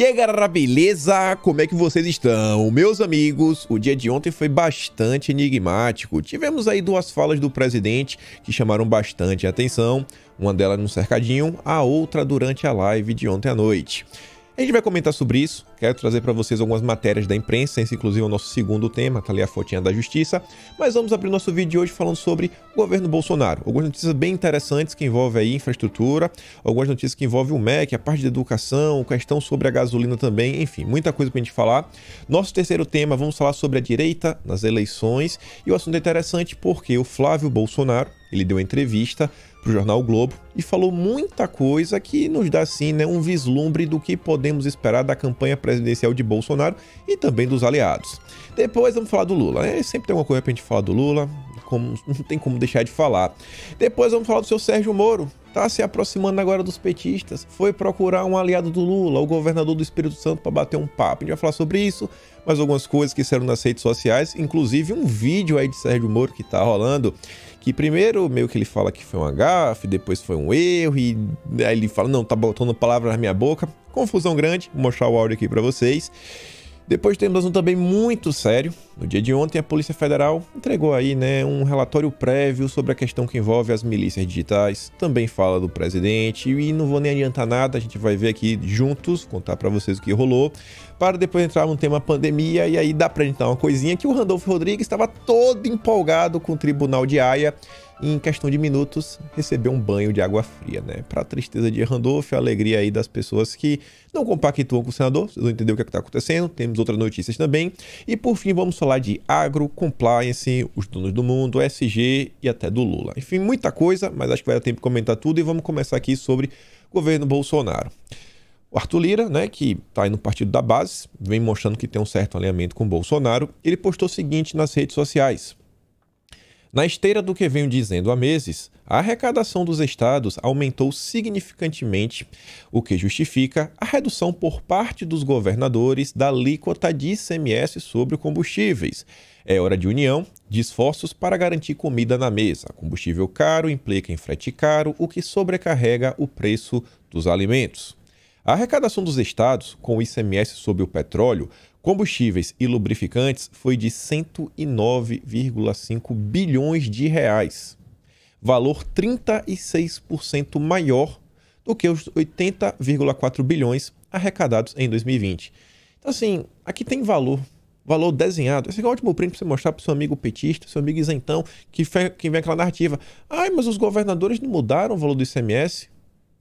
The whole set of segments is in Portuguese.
E aí galera, beleza? Como é que vocês estão? Meus amigos, o dia de ontem foi bastante enigmático. Tivemos aí duas falas do presidente que chamaram bastante atenção. Uma delas no cercadinho, a outra durante a live de ontem à noite. A gente vai comentar sobre isso, quero trazer para vocês algumas matérias da imprensa, esse inclusive é o nosso segundo tema, tá ali a fotinha da justiça, mas vamos abrir nosso vídeo de hoje falando sobre o governo Bolsonaro. Algumas notícias bem interessantes que envolvem aí infraestrutura, algumas notícias que envolvem o MEC, a parte de educação, questão sobre a gasolina também, enfim, muita coisa pra gente falar. Nosso terceiro tema, vamos falar sobre a direita nas eleições, e o assunto é interessante porque o Flávio Bolsonaro, ele deu uma entrevista para o jornal o Globo e falou muita coisa que nos dá assim, né, um vislumbre do que podemos esperar da campanha presidencial de Bolsonaro e também dos aliados. Depois vamos falar do Lula, né? Sempre tem uma coisa pra gente falar do Lula, não tem como deixar de falar. Depois vamos falar do seu Sérgio Moro, tá se aproximando agora dos petistas, foi procurar um aliado do Lula, o governador do Espírito Santo, para bater um papo. A gente vai falar sobre isso, mais algumas coisas que saíram nas redes sociais, inclusive um vídeo aí de Sérgio Moro que tá rolando, que primeiro meio que ele fala que foi um gafe, depois foi um erro, e aí ele fala, não, tá botando palavras na minha boca. Confusão grande, vou mostrar o áudio aqui pra vocês. Depois temos um também muito sério. No dia de ontem, a Polícia Federal entregou aí, né, um relatório prévio sobre a questão que envolve as milícias digitais. Também fala do presidente e não vou nem adiantar nada, a gente vai ver aqui juntos, contar para vocês o que rolou, para depois entrar no tema pandemia, e aí dá pra gente dar uma coisinha que o Randolfo Rodrigues estava todo empolgado com o Tribunal de Haia. Em questão de minutos, recebeu um banho de água fria, né? Para a tristeza de Randolfo, a alegria aí das pessoas que não compactuam com o senador, vocês vão entender o que está acontecendo, temos outras notícias também. E por fim, vamos falar de agro, compliance, os donos do mundo, SG e até do Lula. Enfim, muita coisa, mas acho que vai dar tempo de comentar tudo e vamos começar aqui sobre o governo Bolsonaro. O Arthur Lira, né, que está aí no partido da base, vem mostrando que tem um certo alinhamento com o Bolsonaro. Ele postou o seguinte nas redes sociais: na esteira do que venho dizendo há meses, a arrecadação dos estados aumentou significantemente, o que justifica a redução por parte dos governadores da alíquota de ICMS sobre combustíveis. É hora de união, de esforços para garantir comida na mesa. Combustível caro implica em frete caro, o que sobrecarrega o preço dos alimentos. A arrecadação dos estados, com o ICMS sobre o petróleo, combustíveis e lubrificantes, foi de 109,5 bilhões de reais, valor 36% maior do que os 80,4 bilhões arrecadados em 2020. Então assim, aqui tem valor desenhado. Esse é o último print para você mostrar para o seu amigo petista, seu amigo isentão, que vem aquela narrativa: ai, mas os governadores não mudaram o valor do ICMS.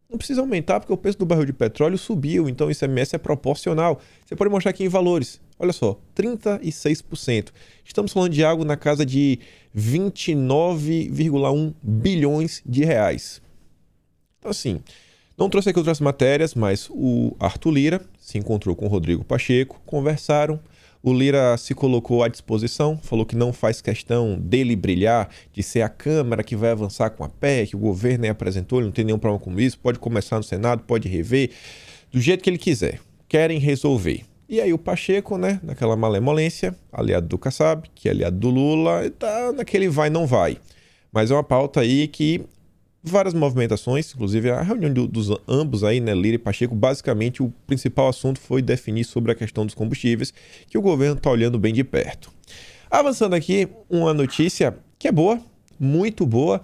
Não precisa aumentar porque o preço do barril de petróleo subiu, então o ICMS é proporcional. Você pode mostrar aqui em valores. Olha só, 36%. Estamos falando de algo na casa de 29,1 bilhões de reais. Então assim, não trouxe aqui outras matérias, mas o Arthur Lira se encontrou com o Rodrigo Pacheco, conversaram. O Lira se colocou à disposição, falou que não faz questão dele brilhar, de ser a Câmara que vai avançar com a PEC, o governo apresentou, ele não tem nenhum problema com isso, pode começar no Senado, pode rever, do jeito que ele quiser. Querem resolver. E aí o Pacheco, né, naquela malemolência, aliado do Kassab, que é aliado do Lula, tá naquele vai, não vai. Mas é uma pauta aí que várias movimentações, inclusive a reunião dos ambos aí, né, Lira e Pacheco, basicamente o principal assunto foi definir sobre a questão dos combustíveis, que o governo está olhando bem de perto. Avançando aqui, uma notícia que é boa, muito boa,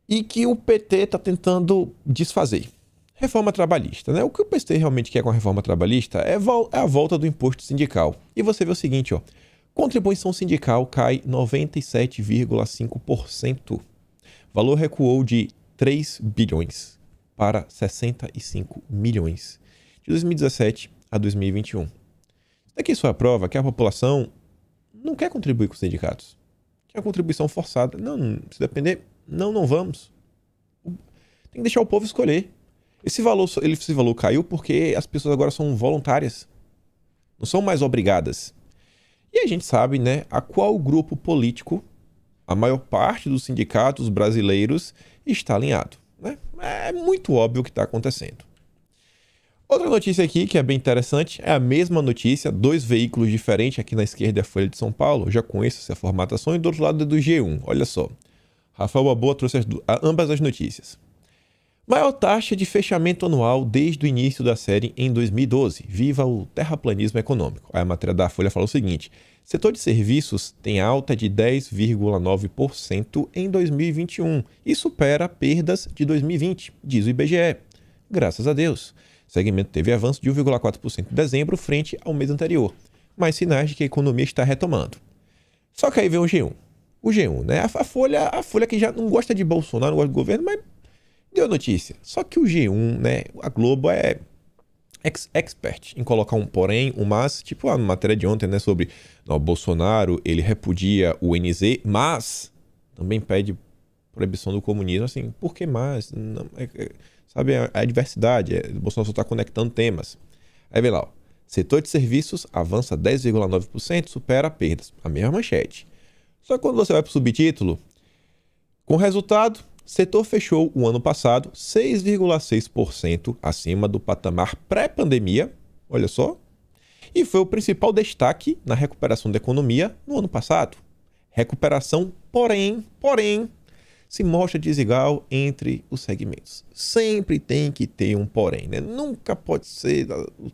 e que o PT está tentando desfazer. Reforma trabalhista, né? O que o PT realmente quer com a reforma trabalhista é a volta do imposto sindical. E você vê o seguinte, ó, contribuição sindical cai 97,5%. Valor recuou de 3 bilhões para 65 milhões de 2017 a 2021. Isso daqui só prova que a população não quer contribuir com os sindicatos. Quer a contribuição forçada. Não, se depender, não vamos. Tem que deixar o povo escolher. Esse valor caiu porque as pessoas agora são voluntárias. Não são mais obrigadas. E a gente sabe, né, a qual grupo político a maior parte dos sindicatos brasileiros está alinhado, né? É muito óbvio o que está acontecendo. Outra notícia aqui que é bem interessante, é a mesma notícia, dois veículos diferentes, aqui na esquerda é a Folha de São Paulo, eu já conheço essa formatação, e do outro lado é do G1, olha só. Rafael Baboa trouxe ambas as notícias. Maior taxa de fechamento anual desde o início da série em 2012. Viva o terraplanismo econômico. Aí a matéria da Folha fala o seguinte: setor de serviços tem alta de 10,9% em 2021 e supera perdas de 2020, diz o IBGE. Graças a Deus. O segmento teve avanço de 1,4% em dezembro frente ao mês anterior, mas sinais de que a economia está retomando. Só que aí vem o G1. O G1, né? A Folha que já não gosta de Bolsonaro, não gosta do governo, mas deu notícia. Só que o G1, né? A Globo é expert em colocar um porém, um mas, tipo a matéria de ontem, né? Sobre o Bolsonaro, ele repudia o NZ, mas também pede proibição do comunismo. Assim, por que mais? Não, sabe, a diversidade. O Bolsonaro só está conectando temas. Aí vem lá, ó. Setor de serviços avança 10,9%, supera perdas. A mesma manchete. Só que quando você vai para o subtítulo, com resultado, setor fechou o ano passado 6,6% acima do patamar pré-pandemia, olha só, e foi o principal destaque na recuperação da economia no ano passado. Recuperação, porém, se mostra desigual entre os segmentos. Sempre tem que ter um porém, né? Nunca pode ser,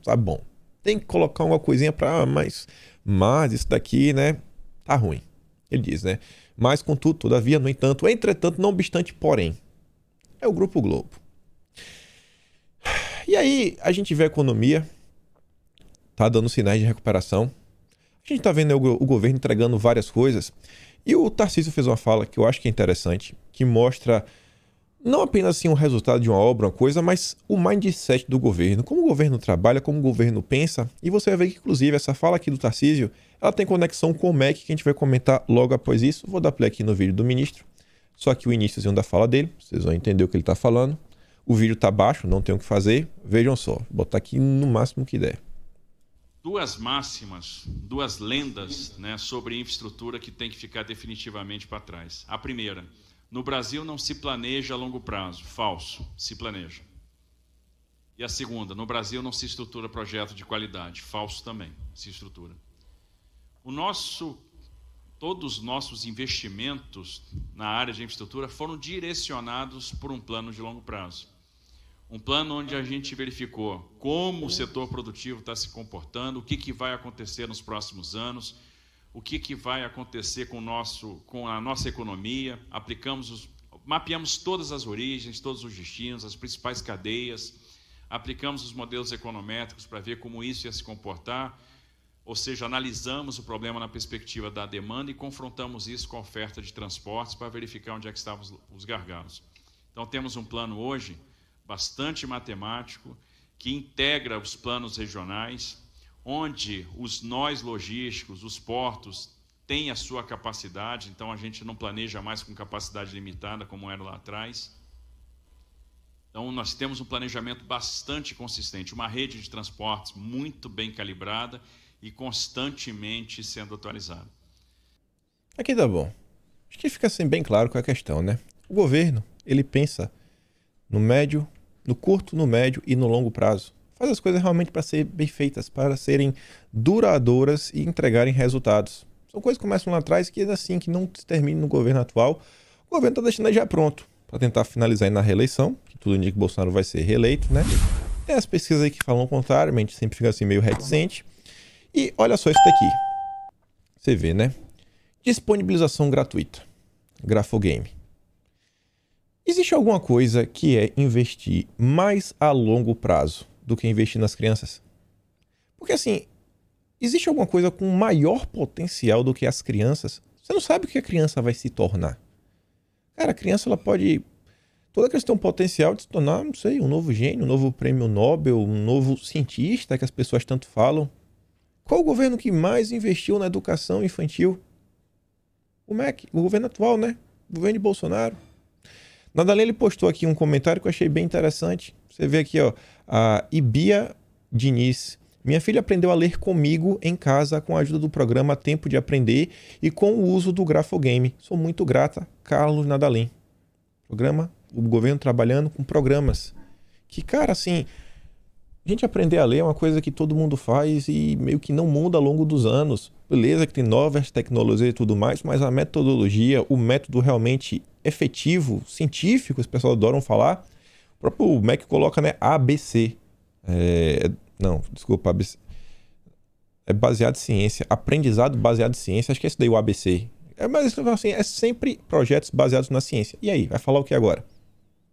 tá bom. Tem que colocar uma coisinha para, mas isso daqui, né, tá ruim. Ele diz, né? Mas, contudo, todavia, no entanto, entretanto, não obstante, porém, é o Grupo Globo. E aí, a gente vê a economia, tá dando sinais de recuperação. A gente tá vendo o governo entregando várias coisas. E o Tarcísio fez uma fala que eu acho que é interessante, que mostra não apenas assim um resultado de uma obra, uma coisa, mas o mindset do governo, como o governo trabalha, como o governo pensa. E você vai ver que, inclusive, essa fala aqui do Tarcísio, ela tem conexão com o MEC, que a gente vai comentar logo após isso. Vou dar play aqui no vídeo do ministro, só que o iníciozinho da fala dele, vocês vão entender o que ele está falando. O vídeo está baixo, não tem o que fazer. Vejam só, vou botar aqui no máximo que der. Duas máximas, duas lendas, né, sobre infraestrutura que tem que ficar definitivamente para trás. A primeira: no Brasil não se planeja a longo prazo. Falso, se planeja. E a segunda: no Brasil não se estrutura projeto de qualidade. Falso também, se estrutura. Todos os nossos investimentos na área de infraestrutura foram direcionados por um plano de longo prazo. Um plano onde a gente verificou como o setor produtivo está se comportando, o que vai acontecer nos próximos anos, o que vai acontecer com a nossa economia, mapeamos todas as origens, todos os destinos, as principais cadeias, aplicamos os modelos econométricos para ver como isso ia se comportar, ou seja, analisamos o problema na perspectiva da demanda e confrontamos isso com a oferta de transportes para verificar onde é que estavam os gargalos. Então, temos um plano hoje bastante matemático, que integra os planos regionais, onde os nós logísticos, os portos, têm a sua capacidade, então a gente não planeja mais com capacidade limitada, como era lá atrás. Então, nós temos um planejamento bastante consistente, uma rede de transportes muito bem calibrada e constantemente sendo atualizada. Aqui tá bom. Acho que fica assim bem claro qual é a questão, né? O governo, ele pensa no médio, no curto, no médio e no longo prazo. Faz as coisas realmente para serem bem feitas, para serem duradouras e entregarem resultados. São coisas que começam lá atrás que é assim, que não se terminam no governo atual. O governo está deixando aí já pronto para tentar finalizar aí na reeleição, que tudo indica que Bolsonaro vai ser reeleito, né? Tem as pesquisas aí que falam o contrário, a gente sempre fica assim meio reticente. E olha só isso daqui. Você vê, né? Disponibilização gratuita. Grafogame. Existe alguma coisa que é investir mais a longo prazo do que investir nas crianças? Porque assim, existe alguma coisa com maior potencial do que as crianças? Você não sabe o que a criança vai se tornar. Cara, a criança ela pode... Toda criança tem um potencial de se tornar, não sei, um novo gênio, um novo prêmio Nobel, um novo cientista que as pessoas tanto falam. Qual o governo que mais investiu na educação infantil? O MEC, o governo atual, né? O governo de Bolsonaro. Nadalém, ele postou aqui um comentário que eu achei bem interessante. Você vê aqui, ó, a Ibia Diniz. Minha filha aprendeu a ler comigo em casa com a ajuda do programa Tempo de Aprender e com o uso do Grafogame. Sou muito grata, Carlos Nadalém. Programa, o governo trabalhando com programas. Que, cara, assim, a gente aprender a ler é uma coisa que todo mundo faz e meio que não muda ao longo dos anos. Beleza que tem novas tecnologias e tudo mais, mas a metodologia, o método realmente efetivo, científico, os pessoal adoram falar, O próprio MEC coloca, né, ABC. Não, desculpa, ABC. É baseado em ciência, aprendizado baseado em ciência, acho que é esse daí o ABC. Mas assim, é sempre projetos baseados na ciência. E aí, vai falar o que agora?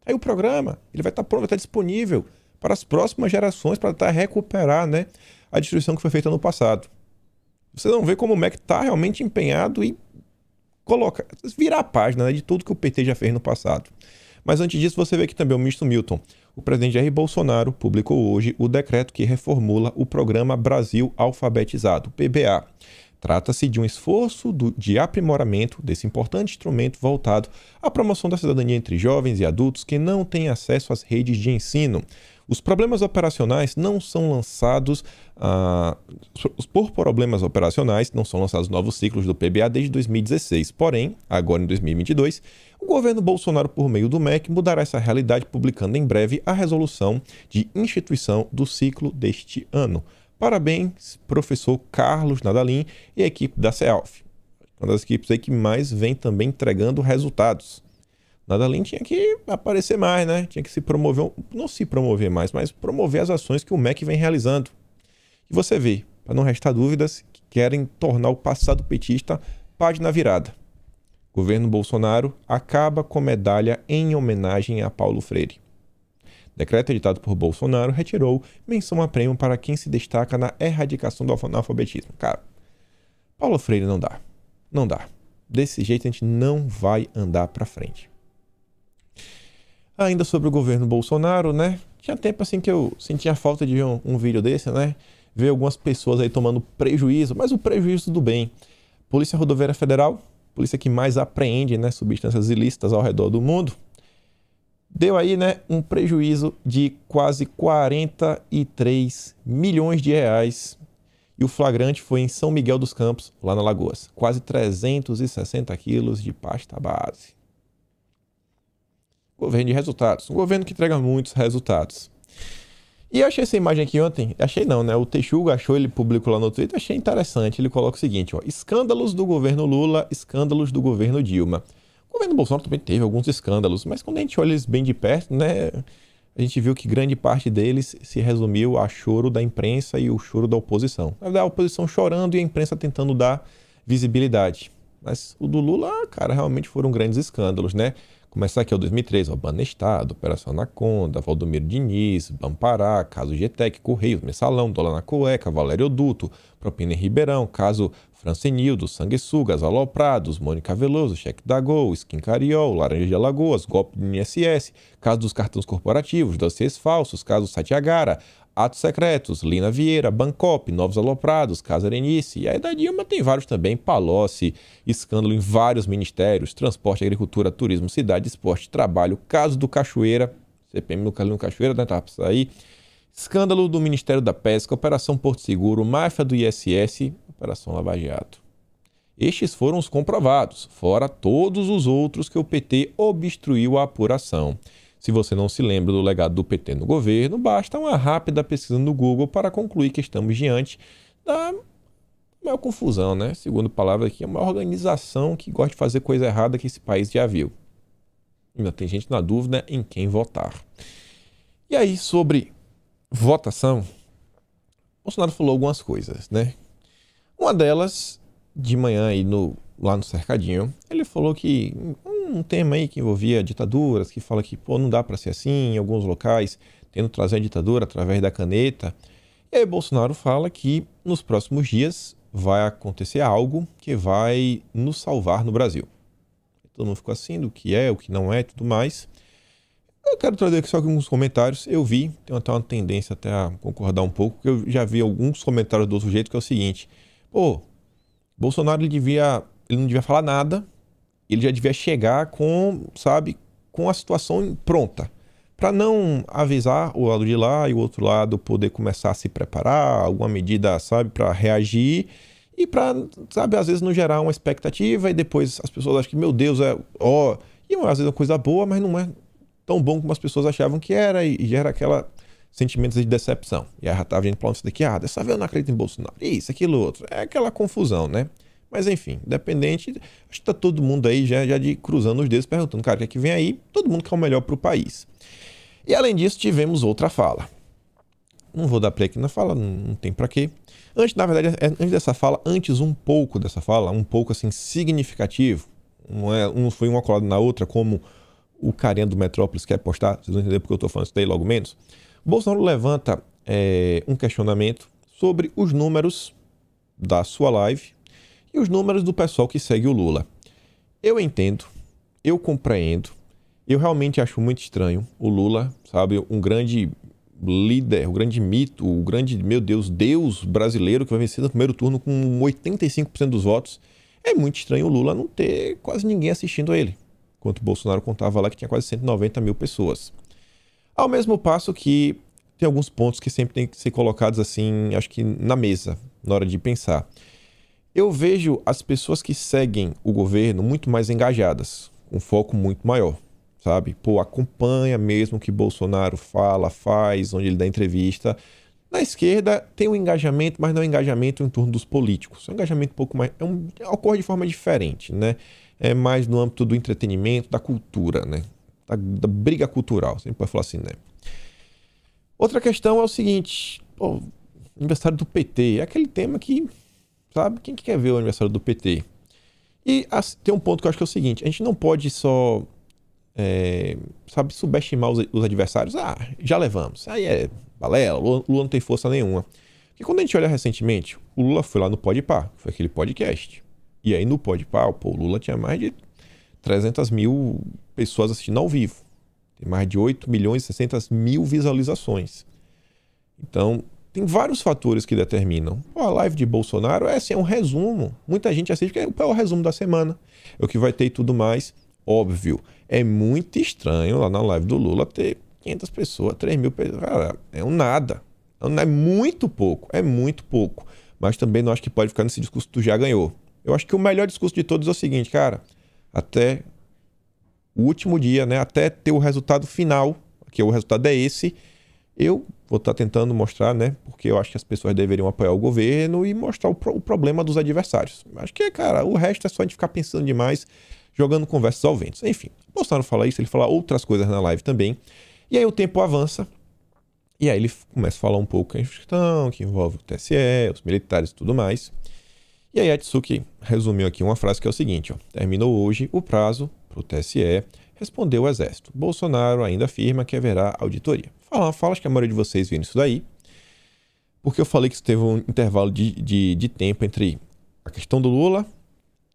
Aí o programa, ele vai estar pronto, vai estar disponível para as próximas gerações, para tentar recuperar, né, a destruição que foi feita no passado. Vocês vão ver como o MEC está realmente empenhado em virar a página, né, de tudo que o PT já fez no passado. Mas antes disso, você vê aqui também o ministro Milton. O presidente Jair Bolsonaro publicou hoje o decreto que reformula o Programa Brasil Alfabetizado, PBA. Trata-se de um esforço de aprimoramento desse importante instrumento voltado à promoção da cidadania entre jovens e adultos que não têm acesso às redes de ensino. Os problemas operacionais não são lançados... Por problemas operacionais, não são lançados novos ciclos do PBA desde 2016. Porém, agora em 2022, o governo Bolsonaro, por meio do MEC, mudará essa realidade, publicando em breve a resolução de instituição do ciclo deste ano. Parabéns, professor Carlos Nadalim e a equipe da CEALF. Uma das equipes aí que mais vem também entregando resultados. Nadalim tinha que aparecer mais, né? Tinha que se promover, não se promover mais, mas promover as ações que o MEC vem realizando. E você vê, para não restar dúvidas, que querem tornar o passado petista página virada. O governo Bolsonaro acaba com medalha em homenagem a Paulo Freire. Decreto editado por Bolsonaro retirou menção a prêmio para quem se destaca na erradicação do analfabetismo. Cara, Paulo Freire não dá. Não dá. Desse jeito a gente não vai andar para frente. Ainda sobre o governo Bolsonaro, né? Tinha tempo assim que eu sentia falta de ver um vídeo desse, né? Ver algumas pessoas aí tomando prejuízo, mas o prejuízo do bem. Polícia Rodoviária Federal, polícia que mais apreende, né, substâncias ilícitas ao redor do mundo, deu aí, né, um prejuízo de quase 43 milhões de reais. E o flagrante foi em São Miguel dos Campos, lá na Lagoas. Quase 360 quilos de pasta base. Governo de resultados. Um governo que entrega muitos resultados. E eu achei essa imagem aqui ontem. Achei não, né? O Texugo achou, ele publicou lá no Twitter. Achei interessante. Ele coloca o seguinte, ó. Escândalos do governo Lula, escândalos do governo Dilma. O governo Bolsonaro também teve alguns escândalos, mas quando a gente olha eles bem de perto, né? A gente viu que grande parte deles se resumiu a choro da imprensa e o choro da oposição. Na verdade, a oposição chorando e a imprensa tentando dar visibilidade. Mas o do Lula, cara, realmente foram grandes escândalos, né? Começar aqui, ó, 2003, ó, Banestado, Operação Anaconda, Valdomiro Diniz, Bampará, caso GTEC, Correios, Mensalão, Dólar na Cueca, Valério Duto, Propina em Ribeirão, caso Francenildo, Sanguessugas, Aloprados, Mônica Veloso, Cheque da Gol, Skin Cariol, Laranja de Alagoas, golpe do INSS, caso dos cartões corporativos, dossiês falsos, caso Satiagara, atos secretos, Lina Vieira, Bancop, Novos Aloprados, Casa Arenice. E aí da Dilma tem vários também, Palocci, escândalo em vários ministérios, transporte, agricultura, turismo, cidade, esporte, trabalho, caso do Cachoeira, CPM no Cachoeira, né, tá pra sair, escândalo do Ministério da Pesca, Operação Porto Seguro, máfia do ISS, Operação Lava Jato. Estes foram os comprovados, fora todos os outros que o PT obstruiu a apuração. Se você não se lembra do legado do PT no governo, basta uma rápida pesquisa no Google para concluir que estamos diante da maior confusão, né? Segundo palavra aqui, é uma organização que gosta de fazer coisa errada que esse país já viu. Ainda tem gente na dúvida em quem votar. E aí, sobre votação, Bolsonaro falou algumas coisas, né? Uma delas, de manhã aí lá no Cercadinho, ele falou que um tema aí que envolvia ditaduras, que fala que pô, não dá para ser assim em alguns locais, tendo trazer a ditadura através da caneta. E aí Bolsonaro fala que nos próximos dias vai acontecer algo que vai nos salvar no Brasil. Todo mundo ficou assim do que é, o que não é, tudo mais. Eu quero trazer aqui só alguns comentários. Eu vi, tenho até uma tendência até a concordar um pouco, porque eu já vi alguns comentários do outro jeito, que é o seguinte: pô, Bolsonaro ele não devia falar nada, ele já devia chegar com a situação pronta, para não avisar o lado de lá e o outro lado poder começar a se preparar, alguma medida, para reagir e para, às vezes não gerar uma expectativa e depois as pessoas acham que, meu Deus, e às vezes é uma coisa boa, mas não é tão bom como as pessoas achavam que era e gera aquela sentimentos de decepção. E aí já tava gente falando isso daqui, dessa vez eu não acredito em Bolsonaro, isso, aquilo, outro. É aquela confusão, né? Mas enfim, independente, acho que tá todo mundo aí já de cruzando os dedos, perguntando, cara, o que é que vem aí? Todo mundo quer o melhor pro país. E além disso, tivemos outra fala. Não vou dar play aqui na fala, não tem pra quê. Antes dessa fala, um pouco dessa fala, um pouco assim significativo, não foi uma colada na outra, como o carinha do Metrópolis quer postar, vocês vão entender porque eu tô falando isso daí logo menos. Bolsonaro levanta um questionamento sobre os números da sua live e os números do pessoal que segue o Lula. Eu entendo, eu compreendo, eu realmente acho muito estranho o Lula, sabe, um grande líder, o grande mito, o grande, meu Deus, Deus brasileiro que vai vencer no primeiro turno com 85% dos votos. É muito estranho o Lula não ter quase ninguém assistindo a ele, enquanto o Bolsonaro contava lá que tinha quase 190 mil pessoas. Ao mesmo passo que tem alguns pontos que sempre tem que ser colocados assim, acho que na mesa, na hora de pensar. Eu vejo as pessoas que seguem o governo muito mais engajadas, com foco muito maior. Sabe? Pô, acompanha mesmo o que Bolsonaro fala, faz, onde ele dá entrevista. Na esquerda tem um engajamento, mas não é um engajamento em torno dos políticos. É um engajamento um pouco mais... ocorre de forma diferente, né? É mais no âmbito do entretenimento, da cultura, né? Da briga cultural, sempre pode falar assim, né? Outra questão é o seguinte, pô, aniversário do PT, é aquele tema que, sabe, quem que quer ver o aniversário do PT? E tem um ponto que eu acho que é o seguinte, a gente não pode só... sabe, subestimar os adversários. Já levamos. Aí é balela, Lula não tem força nenhuma. Porque quando a gente olha recentemente, o Lula foi lá no Podpah, foi aquele podcast. E aí no Podpah, o Lula tinha mais de 300 mil pessoas assistindo ao vivo. Tem mais de 8 milhões e 600 mil visualizações. Então, tem vários fatores que determinam. A live de Bolsonaro é um resumo. Muita gente assiste porque é o resumo da semana. É o que vai ter e tudo mais. Óbvio, é muito estranho lá na live do Lula ter 500 pessoas, 3 mil pessoas. Cara, é um nada. É muito pouco, Mas também não acho que pode ficar nesse discurso que tu já ganhou. Eu acho que o melhor discurso de todos é o seguinte, cara. Até o último dia, né? Até ter o resultado final, que o resultado é esse, eu vou estar tentando mostrar, né? Porque eu acho que as pessoas deveriam apoiar o governo e mostrar o problema dos adversários. Acho que, cara, o resto é só a gente ficar pensando demais, jogando conversas ao vento. Enfim, o Bolsonaro fala isso, ele fala outras coisas na live também. E aí o tempo avança, e aí ele começa a falar um pouco a questão que envolve o TSE, os militares e tudo mais. E aí a Tsuki resumiu aqui uma frase que é o seguinte, ó, terminou hoje o prazo para o TSE, respondeu o Exército. Bolsonaro ainda afirma que haverá auditoria. Fala, acho que a maioria de vocês viram isso daí, porque eu falei que isso teve um intervalo de tempo entre a questão do Lula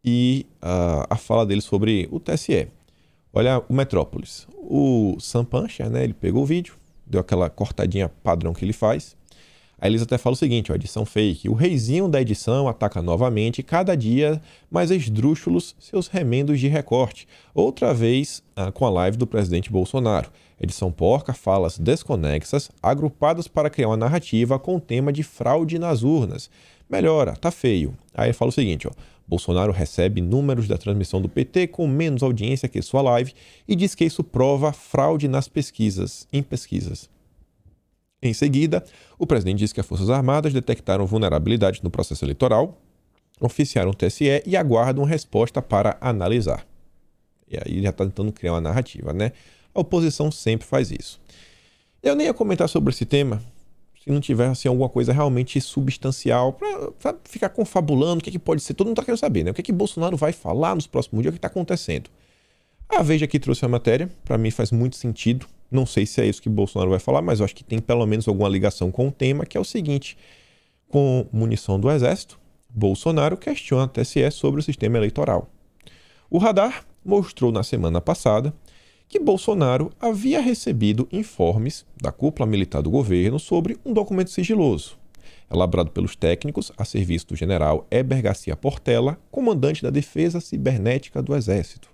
e a fala dele sobre o TSE. Olha o Metrópolis. O Sam Pancha, né, ele pegou o vídeo, deu aquela cortadinha padrão que ele faz. Aí eles até falam o seguinte, ó, edição fake. O reizinho da edição ataca novamente, cada dia mais esdrúxulos, seus remendos de recorte. Outra vez com a live do presidente Bolsonaro. Edição porca, falas desconexas, agrupadas para criar uma narrativa com o tema de fraude nas urnas. Melhora, tá feio. Aí ele fala o seguinte, ó. Bolsonaro recebe números da transmissão do PT com menos audiência que sua live e diz que isso prova fraude nas pesquisas. Em seguida, o presidente disse que as Forças Armadas detectaram vulnerabilidades no processo eleitoral, oficiaram o TSE e aguardam resposta para analisar. E aí já está tentando criar uma narrativa, né? A oposição sempre faz isso. Eu nem ia comentar sobre esse tema se não tivesse alguma coisa realmente substancial para ficar confabulando o que pode ser. Todo mundo está querendo saber, né? O que Bolsonaro vai falar nos próximos dias, o que está acontecendo. A Veja aqui trouxe a matéria, para mim faz muito sentido. Não sei se é isso que Bolsonaro vai falar, mas eu acho que tem pelo menos alguma ligação com o tema, que é o seguinte. Com munição do Exército, Bolsonaro questiona a TSE sobre o sistema eleitoral. O Radar mostrou na semana passada que Bolsonaro havia recebido informes da cúpula militar do governo sobre um documento sigiloso, elaborado pelos técnicos a serviço do general Heber Garcia Portela, comandante da Defesa Cibernética do Exército.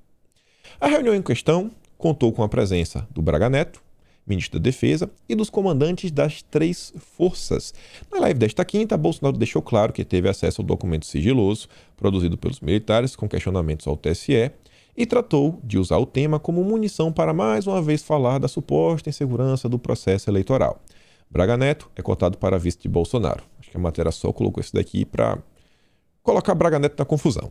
A reunião em questão contou com a presença do Braga Neto, ministro da Defesa, e dos comandantes das 3 forças. Na live desta quinta, Bolsonaro deixou claro que teve acesso ao documento sigiloso produzido pelos militares com questionamentos ao TSE e tratou de usar o tema como munição para mais uma vez falar da suposta insegurança do processo eleitoral. Braga Neto é cotado para vice de Bolsonaro. Acho que a matéria só colocou isso daqui para colocar Braga Neto na confusão.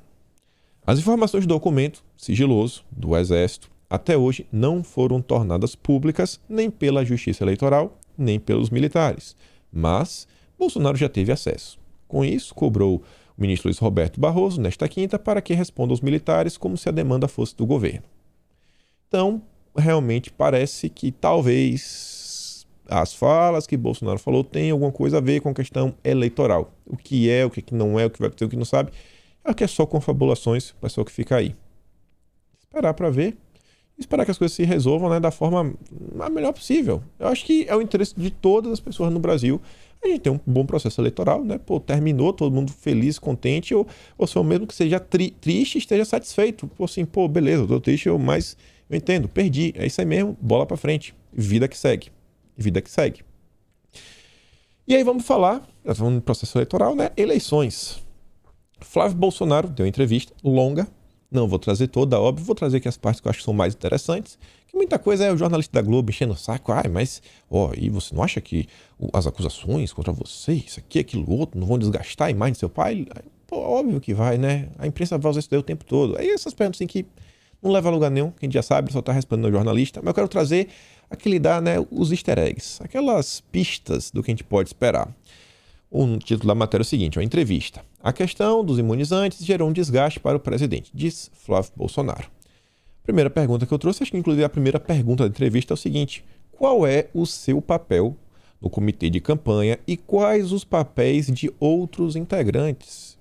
As informações do documento sigiloso do Exército até hoje não foram tornadas públicas nem pela Justiça Eleitoral, nem pelos militares. Mas Bolsonaro já teve acesso. Com isso, cobrou o ministro Luiz Roberto Barroso, nesta quinta, para que responda aos militares como se a demanda fosse do governo. Então, realmente parece que talvez as falas que Bolsonaro falou tenham alguma coisa a ver com a questão eleitoral. O que é, o que não é, o que vai acontecer, o que não sabe. É que é só confabulações, o pessoal que fica aí. Esperar para ver. Esperar que as coisas se resolvam, né, da forma a melhor possível. Eu acho que é o interesse de todas as pessoas no Brasil a gente tem um bom processo eleitoral, né? Pô, terminou, todo mundo feliz, contente, ou só mesmo que seja triste, esteja satisfeito. Pô, assim, pô, beleza, eu tô triste, mas eu entendo, perdi. É isso aí mesmo, bola pra frente. Vida que segue. Vida que segue. E aí vamos falar, nós vamos no processo eleitoral, né? Eleições. Flávio Bolsonaro deu uma entrevista longa. Não vou trazer toda, óbvio, vou trazer aqui as partes que eu acho que são mais interessantes. Que muita coisa é o jornalista da Globo enchendo o saco. Mas, e você não acha que as acusações contra você, isso aqui, aquilo outro, não vão desgastar a imagem do seu pai? Pô, óbvio que vai, né? A imprensa vai usar isso daí o tempo todo. Aí essas perguntas assim que não levam a lugar nenhum, que a gente já sabe, só tá respondendo ao jornalista. Mas eu quero trazer aquele né, os easter eggs, aquelas pistas do que a gente pode esperar. O título da matéria é o seguinte, entrevista. A questão dos imunizantes gerou um desgaste para o presidente, diz Flávio Bolsonaro. Primeira pergunta que eu trouxe, acho que inclusive a primeira pergunta da entrevista é o seguinte: qual é o seu papel no comitê de campanha e quais os papéis de outros integrantes?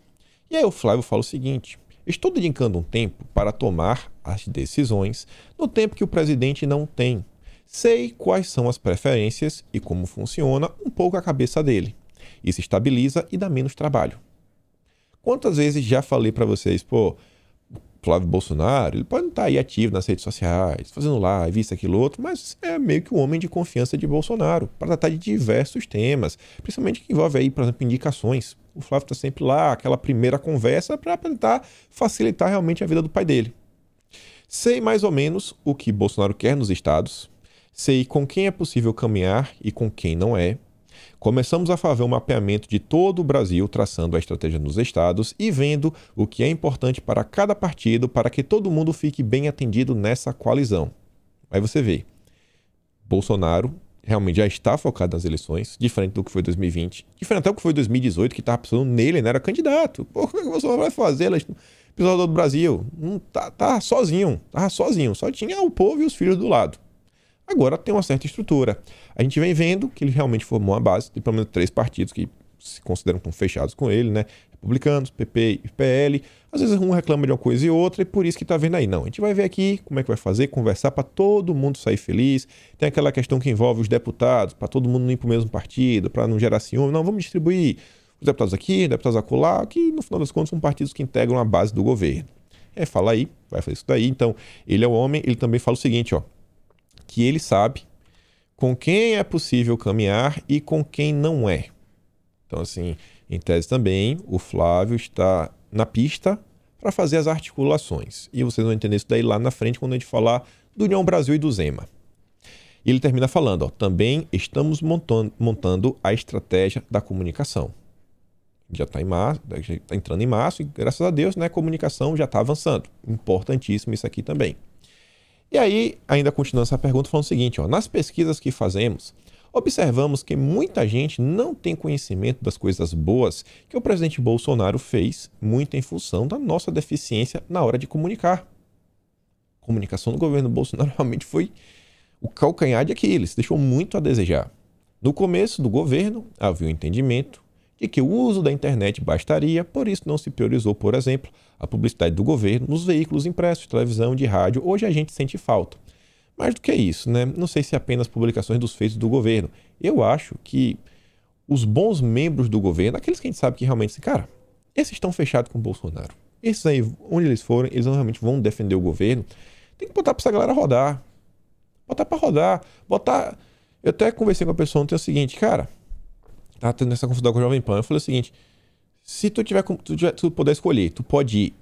E aí o Flávio fala o seguinte: estou dedicando um tempo para tomar as decisões no tempo que o presidente não tem. Sei quais são as preferências e como funciona um pouco a cabeça dele. Isso estabiliza e dá menos trabalho. Quantas vezes já falei para vocês, Flávio Bolsonaro, ele pode não estar aí ativo nas redes sociais, fazendo live, isso, aquilo, outro, mas é meio que o homem de confiança de Bolsonaro, para tratar de diversos temas, principalmente que envolve aí, por exemplo, indicações. O Flávio está sempre lá, aquela primeira conversa para tentar facilitar realmente a vida do pai dele. Sei mais ou menos o que Bolsonaro quer nos estados, sei com quem é possível caminhar e com quem não é. Começamos a fazer um mapeamento de todo o Brasil, traçando a estratégia nos estados e vendo o que é importante para cada partido para que todo mundo fique bem atendido nessa coalizão. Aí você vê, Bolsonaro realmente já está focado nas eleições, diferente do que foi 2020, diferente até do que foi 2018, que estava pensando nele, não era candidato. Pô, como é que o Bolsonaro vai fazer? Episódio do Brasil, tá sozinho, só tinha o povo e os filhos do lado. Agora tem uma certa estrutura. A gente vem vendo que ele realmente formou uma base de pelo menos 3 partidos que se consideram tão fechados com ele, né? Republicanos, PP e PL. Às vezes um reclama de uma coisa e outra e por isso que tá vendo aí. Não, a gente vai ver aqui como é que vai fazer, conversar para todo mundo sair feliz. Tem aquela questão que envolve os deputados, para todo mundo não ir para o mesmo partido, para não gerar ciúme. Não, vamos distribuir os deputados aqui, deputados acolá, que no final das contas são partidos que integram a base do governo. Fala aí, vai fazer isso daí. Então, ele é o homem, ele também fala o seguinte, que ele sabe com quem é possível caminhar e com quem não é. Então, assim, em tese também, o Flávio está na pista para fazer as articulações. E vocês vão entender isso daí lá na frente, quando a gente falar do União Brasil e do Zema. E ele termina falando, também estamos montando a estratégia da comunicação. Já está entrando em março e, graças a Deus, né, a comunicação já está avançando. Importantíssimo isso aqui também. E aí, ainda continuando essa pergunta, falando o seguinte, nas pesquisas que fazemos, observamos que muita gente não tem conhecimento das coisas boas que o presidente Bolsonaro fez, muito em função da nossa deficiência na hora de comunicar. A comunicação do governo Bolsonaro realmente foi o calcanhar de Aquiles, deixou muito a desejar. No começo do governo, havia um entendimento de que o uso da internet bastaria, por isso não se priorizou, por exemplo, a publicidade do governo nos veículos impressos, televisão, de rádio. Hoje a gente sente falta. Mais do que isso, né? Não sei se apenas publicações dos feitos do governo. Eu acho que os bons membros do governo, aqueles que a gente sabe que realmente, cara, esses estão fechados com o Bolsonaro. Esses aí, onde eles forem, eles realmente vão defender o governo. Tem que botar pra essa galera rodar. Botar pra rodar. Eu até conversei com a pessoa ontem, é o seguinte, cara, tá tendo essa confusão com o Jovem Pan. Eu falei o seguinte, se tu puder escolher, tu pode ir,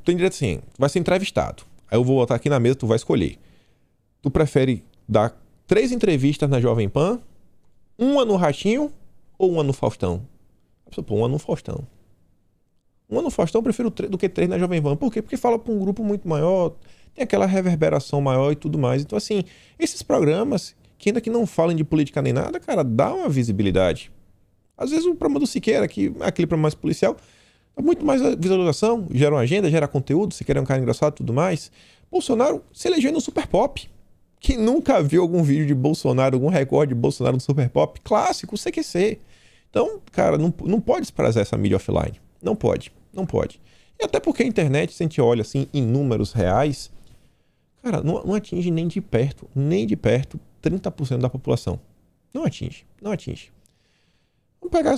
tem direito assim, tu vai ser entrevistado. Aí eu vou botar aqui na mesa, tu vai escolher. Tu prefere dar 3 entrevistas na Jovem Pan, uma no Ratinho ou uma no Faustão? Uma no Faustão. Uma no Faustão eu prefiro do que 3 na Jovem Pan. Por quê? Porque fala para um grupo muito maior, tem aquela reverberação maior e tudo mais. Então, assim, esses programas, que ainda que não falem de política nem nada, cara, dá uma visibilidade. Às vezes o programa do Siqueira, que é aquele programa mais policial, dá muito mais visualização, gera uma agenda, gera conteúdo, Siqueira é um cara engraçado e tudo mais. Bolsonaro se elegeu no Super Pop. Quem nunca viu algum vídeo de Bolsonaro, algum recorde de Bolsonaro no Super Pop? Clássico, CQC. Então, cara, não pode desprezar essa mídia offline. Não pode, não pode. E até porque a internet, se a gente olha assim em números reais, cara, não atinge nem de perto 30% da população. Não atinge, não atinge. Vamos pegar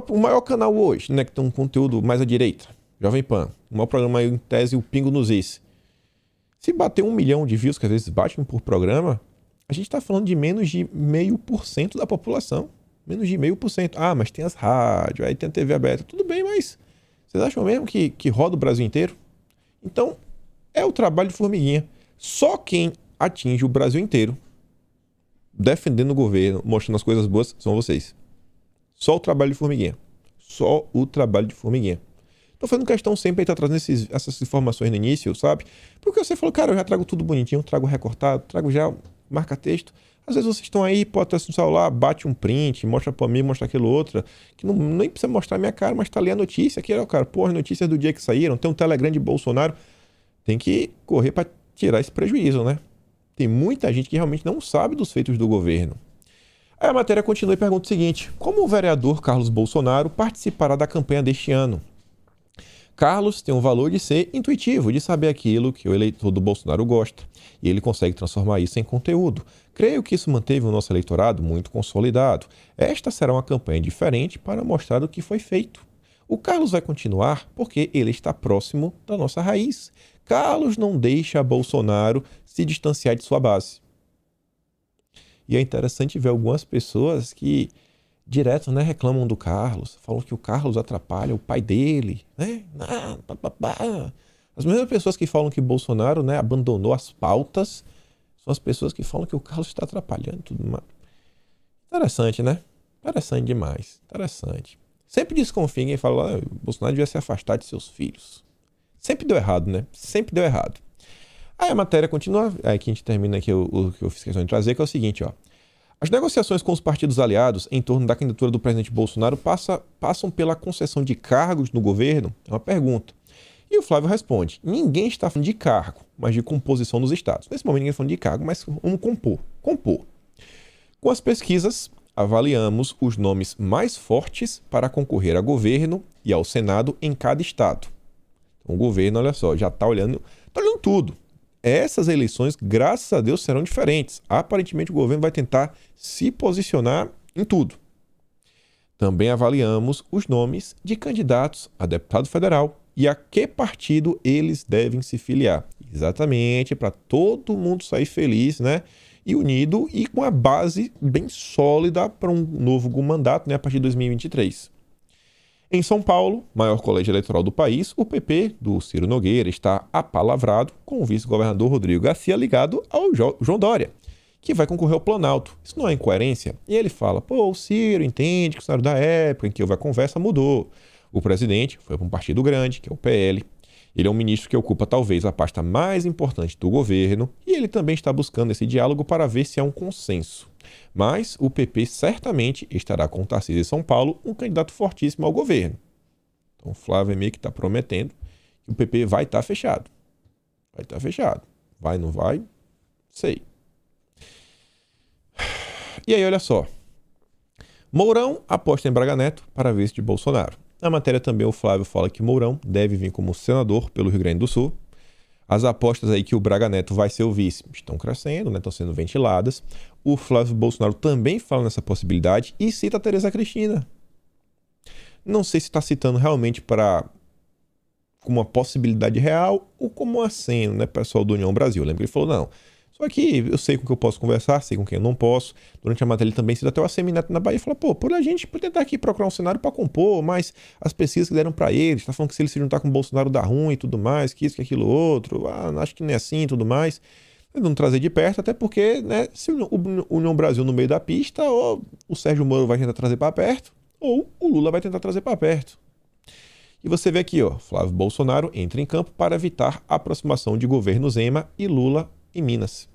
o maior canal hoje, né, que tem um conteúdo mais à direita, Jovem Pan, o maior programa aí, em tese, o Pingo nos Is. Se bater 1 milhão de views, que às vezes batem por programa, a gente está falando de menos de 0,5% da população. Menos de 0,5%. Ah, mas tem as rádios, aí tem a TV aberta. Tudo bem, mas vocês acham mesmo que roda o Brasil inteiro? Então, é o trabalho de formiguinha. Só quem atinge o Brasil inteiro, defendendo o governo, mostrando as coisas boas, são vocês. Só o trabalho de formiguinha. Só o trabalho de formiguinha. Tô fazendo questão sempre de estar trazendo essas informações no início, sabe? Porque você falou, cara, eu já trago tudo bonitinho, trago recortado, trago já marca-texto. Às vezes vocês estão aí, pode estar no celular, bate um print, mostra pra mim, mostra aquilo outro, que nem precisa mostrar a minha cara, mas tá ali a notícia, aqui, ó, cara, pô, as notícias do dia que saíram, tem um Telegram de Bolsonaro, tem que correr pra tirar esse prejuízo, né? Tem muita gente que realmente não sabe dos feitos do governo. Aí a matéria continua e pergunta o seguinte: como o vereador Carlos Bolsonaro participará da campanha deste ano? Carlos tem o valor de ser intuitivo, de saber aquilo que o eleitor do Bolsonaro gosta, e ele consegue transformar isso em conteúdo. Creio que isso manteve o nosso eleitorado muito consolidado. Esta será uma campanha diferente para mostrar o que foi feito. O Carlos vai continuar porque ele está próximo da nossa raiz. Carlos não deixa Bolsonaro se distanciar de sua base. E é interessante ver algumas pessoas que direto, né, reclamam do Carlos, falam que o Carlos atrapalha o pai dele, né? As mesmas pessoas que falam que Bolsonaro, né, abandonou as pautas são as pessoas que falam que o Carlos está atrapalhando tudo mais. Interessante, né? Interessante demais. Interessante. Sempre desconfiem e falam, o Bolsonaro devia se afastar de seus filhos. Sempre deu errado, né? Sempre deu errado. Aí a matéria continua, aí aqui a gente termina aqui o que eu fiz questão de trazer, que é o seguinte, ó. As negociações com os partidos aliados em torno da candidatura do presidente Bolsonaro passam pela concessão de cargos no governo? É uma pergunta. E o Flávio responde, ninguém está falando de cargo, mas de composição dos estados. Nesse momento ninguém está falando de cargo, mas vamos compor. Com as pesquisas, avaliamos os nomes mais fortes para concorrer a governo e ao Senado em cada estado. Então o governo, olha só, já está olhando tudo. Essas eleições, graças a Deus, serão diferentes. Aparentemente, o governo vai tentar se posicionar em tudo. Também avaliamos os nomes de candidatos a deputado federal e a que partido eles devem se filiar. Exatamente, para todo mundo sair feliz, né? E unido e com a base bem sólida para um novo mandato, né? A partir de 2023. Em São Paulo, maior colégio eleitoral do país, o PP do Ciro Nogueira está apalavrado com o vice-governador Rodrigo Garcia ligado ao João Dória, que vai concorrer ao Planalto. Isso não é incoerência? E ele fala, o Ciro entende que o cenário da época em que houve a conversa mudou. O presidente foi para um partido grande, que é o PL. Ele é um ministro que ocupa talvez a pasta mais importante do governo e ele também está buscando esse diálogo para ver se há um consenso. Mas o PP certamente estará com o Tarcísio de São Paulo, um candidato fortíssimo ao governo. Então o Flávio meio que está prometendo que o PP vai estar fechado. Vai estar fechado. Vai, não vai? Sei. E aí, olha só. Mourão aposta em Braga Neto para vice de Bolsonaro. Na matéria também o Flávio fala que Mourão deve vir como senador pelo Rio Grande do Sul. As apostas aí que o Braga Neto vai ser o vice estão crescendo, né? Estão sendo ventiladas. O Flávio Bolsonaro também fala nessa possibilidade e cita a Tereza Cristina. Não sei se está citando realmente como uma possibilidade real ou como um aceno, né, pessoal do União Brasil. Lembra que ele falou, não, só que eu sei com quem eu posso conversar, sei com quem eu não posso. Durante a matéria ele também cita até o Assemineto na Bahia e fala, por a gente tentar aqui procurar um cenário para compor, mas as pesquisas que deram para ele, está falando que se ele se juntar com o Bolsonaro dá ruim e tudo mais, que isso, que aquilo outro, acho que não é assim e tudo mais. Não trazer de perto, até porque, né, se o União Brasil no meio da pista, ou o Sérgio Moro vai tentar trazer para perto, ou o Lula vai tentar trazer para perto. E você vê aqui, ó, Flávio Bolsonaro entra em campo para evitar a aproximação de governo Zema e Lula em Minas.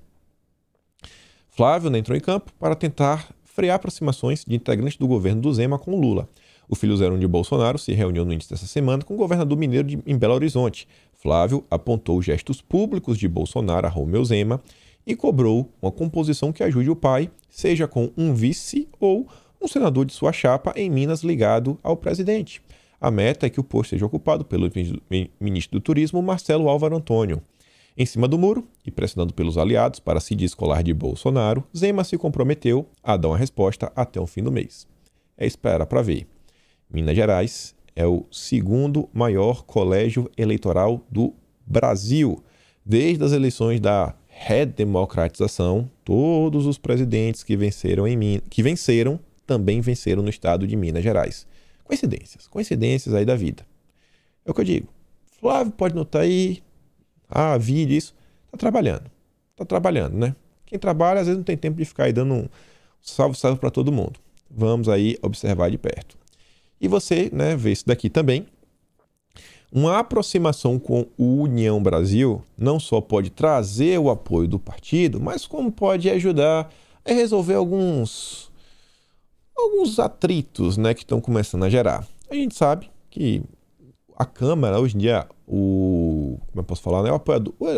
Flávio, né, entrou em campo para tentar frear aproximações de integrantes do governo do Zema com Lula. O filho 01 de Bolsonaro se reuniu no início dessa semana com o governador mineiro em Belo Horizonte. Flávio apontou gestos públicos de Bolsonaro a Romeu Zema e cobrou uma composição que ajude o pai, seja com um vice ou um senador de sua chapa em Minas ligado ao presidente. A meta é que o posto seja ocupado pelo ministro do Turismo, Marcelo Álvaro Antônio. Em cima do muro, e pressionando pelos aliados para se descolar de Bolsonaro, Zema se comprometeu a dar uma resposta até o fim do mês. É esperar para ver. Minas Gerais é o segundo maior colégio eleitoral do Brasil. Desde as eleições da redemocratização, todos os presidentes que venceram também venceram no estado de Minas Gerais. Coincidências aí da vida. É o que eu digo. Flávio pode não estar aí, vídeo, isso. Tá trabalhando, né? Quem trabalha às vezes não tem tempo de ficar aí dando um salve para todo mundo. Vamos aí observar de perto. E você, né, vê isso daqui também. Uma aproximação com o União Brasil não só pode trazer o apoio do partido, mas como pode ajudar a resolver alguns atritos, né, que estão começando a gerar. A gente sabe que a Câmara, hoje em dia, como eu posso falar, né,